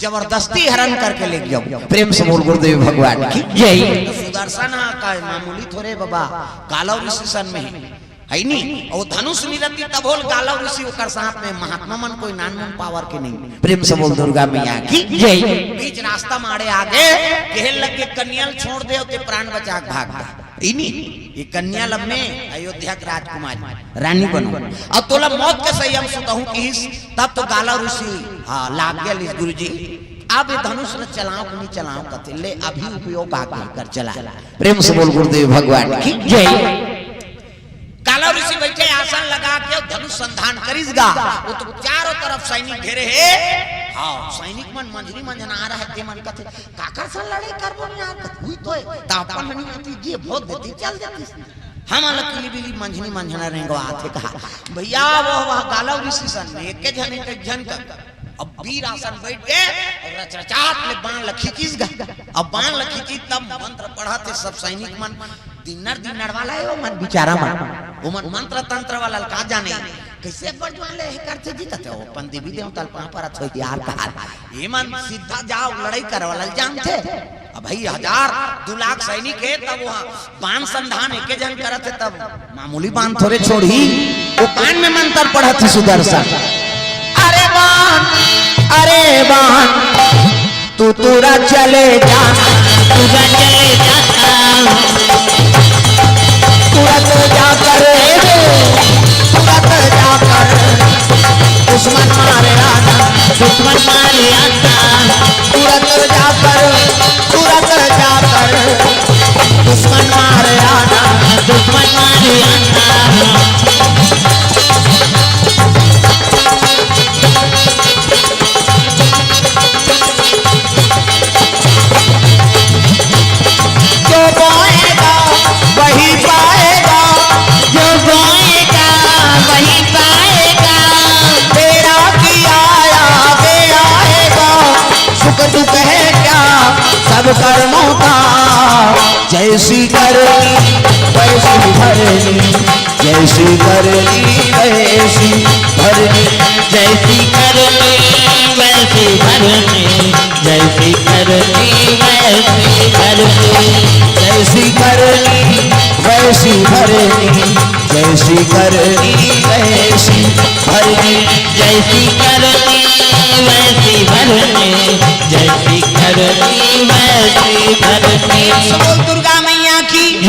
जबरदस्ती हरण करके ले जाओ प्रेम से बोल गुरुदेव भगवान की जय। सुदर्शन का मामूली थोड़े बाबा गालव ऋषि सन में है नहीं और धनुष निरति तब होल गालव ऋषि ओकर साथ में महात्मा मन कोई नान पावर के नहीं प्रेम से बोल दुर्गा मैया की जय। बीच रास्ता मारे आगे कहल लगे कन्या छोड़ दे ते प्राण बचा के भाग इनी ये कन्या लब में अयोध्या के राजकुमार रानी बनो अब तोला मौत के सही हम सुतहूं कि तब तो गालव ऋषि हां लाग गया इस गुरुजी अब ये धनुष न चलाओ कि नहीं चलाओ कते ले अभी उपयोग आगे कर चला प्रेम से बोल गुरुदेव भगवान की जय। गालव ऋषि बैठे आसन लगा के धनुष संधान करिसगा वो तो चारों तरफ सैनिक घेरे है हां सैनिक मन मंजरी मंजना आ रहा है ते मन कथे काकर से लड़ाई करबो यार हुई तो तापन नहीं आती जे बहुत देती चल जाती हम लकीली बिली मंजनी मंजना रेंगो आथे कहा भैया वो गालव ऋषि सन में एक जन एक जन का अब वीर आसन बैठ गए और रचरचाट ले बाण लखीचीस गा अब बाण लखीची तब मंत्र पढ़ाते सब सैनिक मन दिनर वाला है वो मन बेचारा मन वो मन मंत्र तंत्र वाला का जाने कैसे बजवाले है करते जी कहते हो अपन देवी देवता तल पर थोई यार कहा ये मन सीधा जाओ लड़ाई कर वाला जान थे अब भाई 1000-2 लाख सैनिक है तब वहां बाण संधान एक जन करते तब मामूली बाण थोड़े छोड़ी वो बाण में मंत्र पढ़ते सुदर्शन अरे बाण तू तुरा चले जा तुरंत जाकर दुश्मन मारे आना तुरंत जाकर दुश्मन मारे आना जो बोएगा वही पाएगा तेरा किया आगे आएगा सुख दुख है क्या सब कर्मों का जैसी करनी वैसी भरनी जैसी करनी वैसी भरनी जैसी करनी वैसी भरनी जैसी करनी वैसी भरनी जैसी करनी वैसी भरनी जैसी करनी वैसी भरनी जैसी करनी वैसी भरनी जैसी करनी वैसी भरनी बोल दुर्गा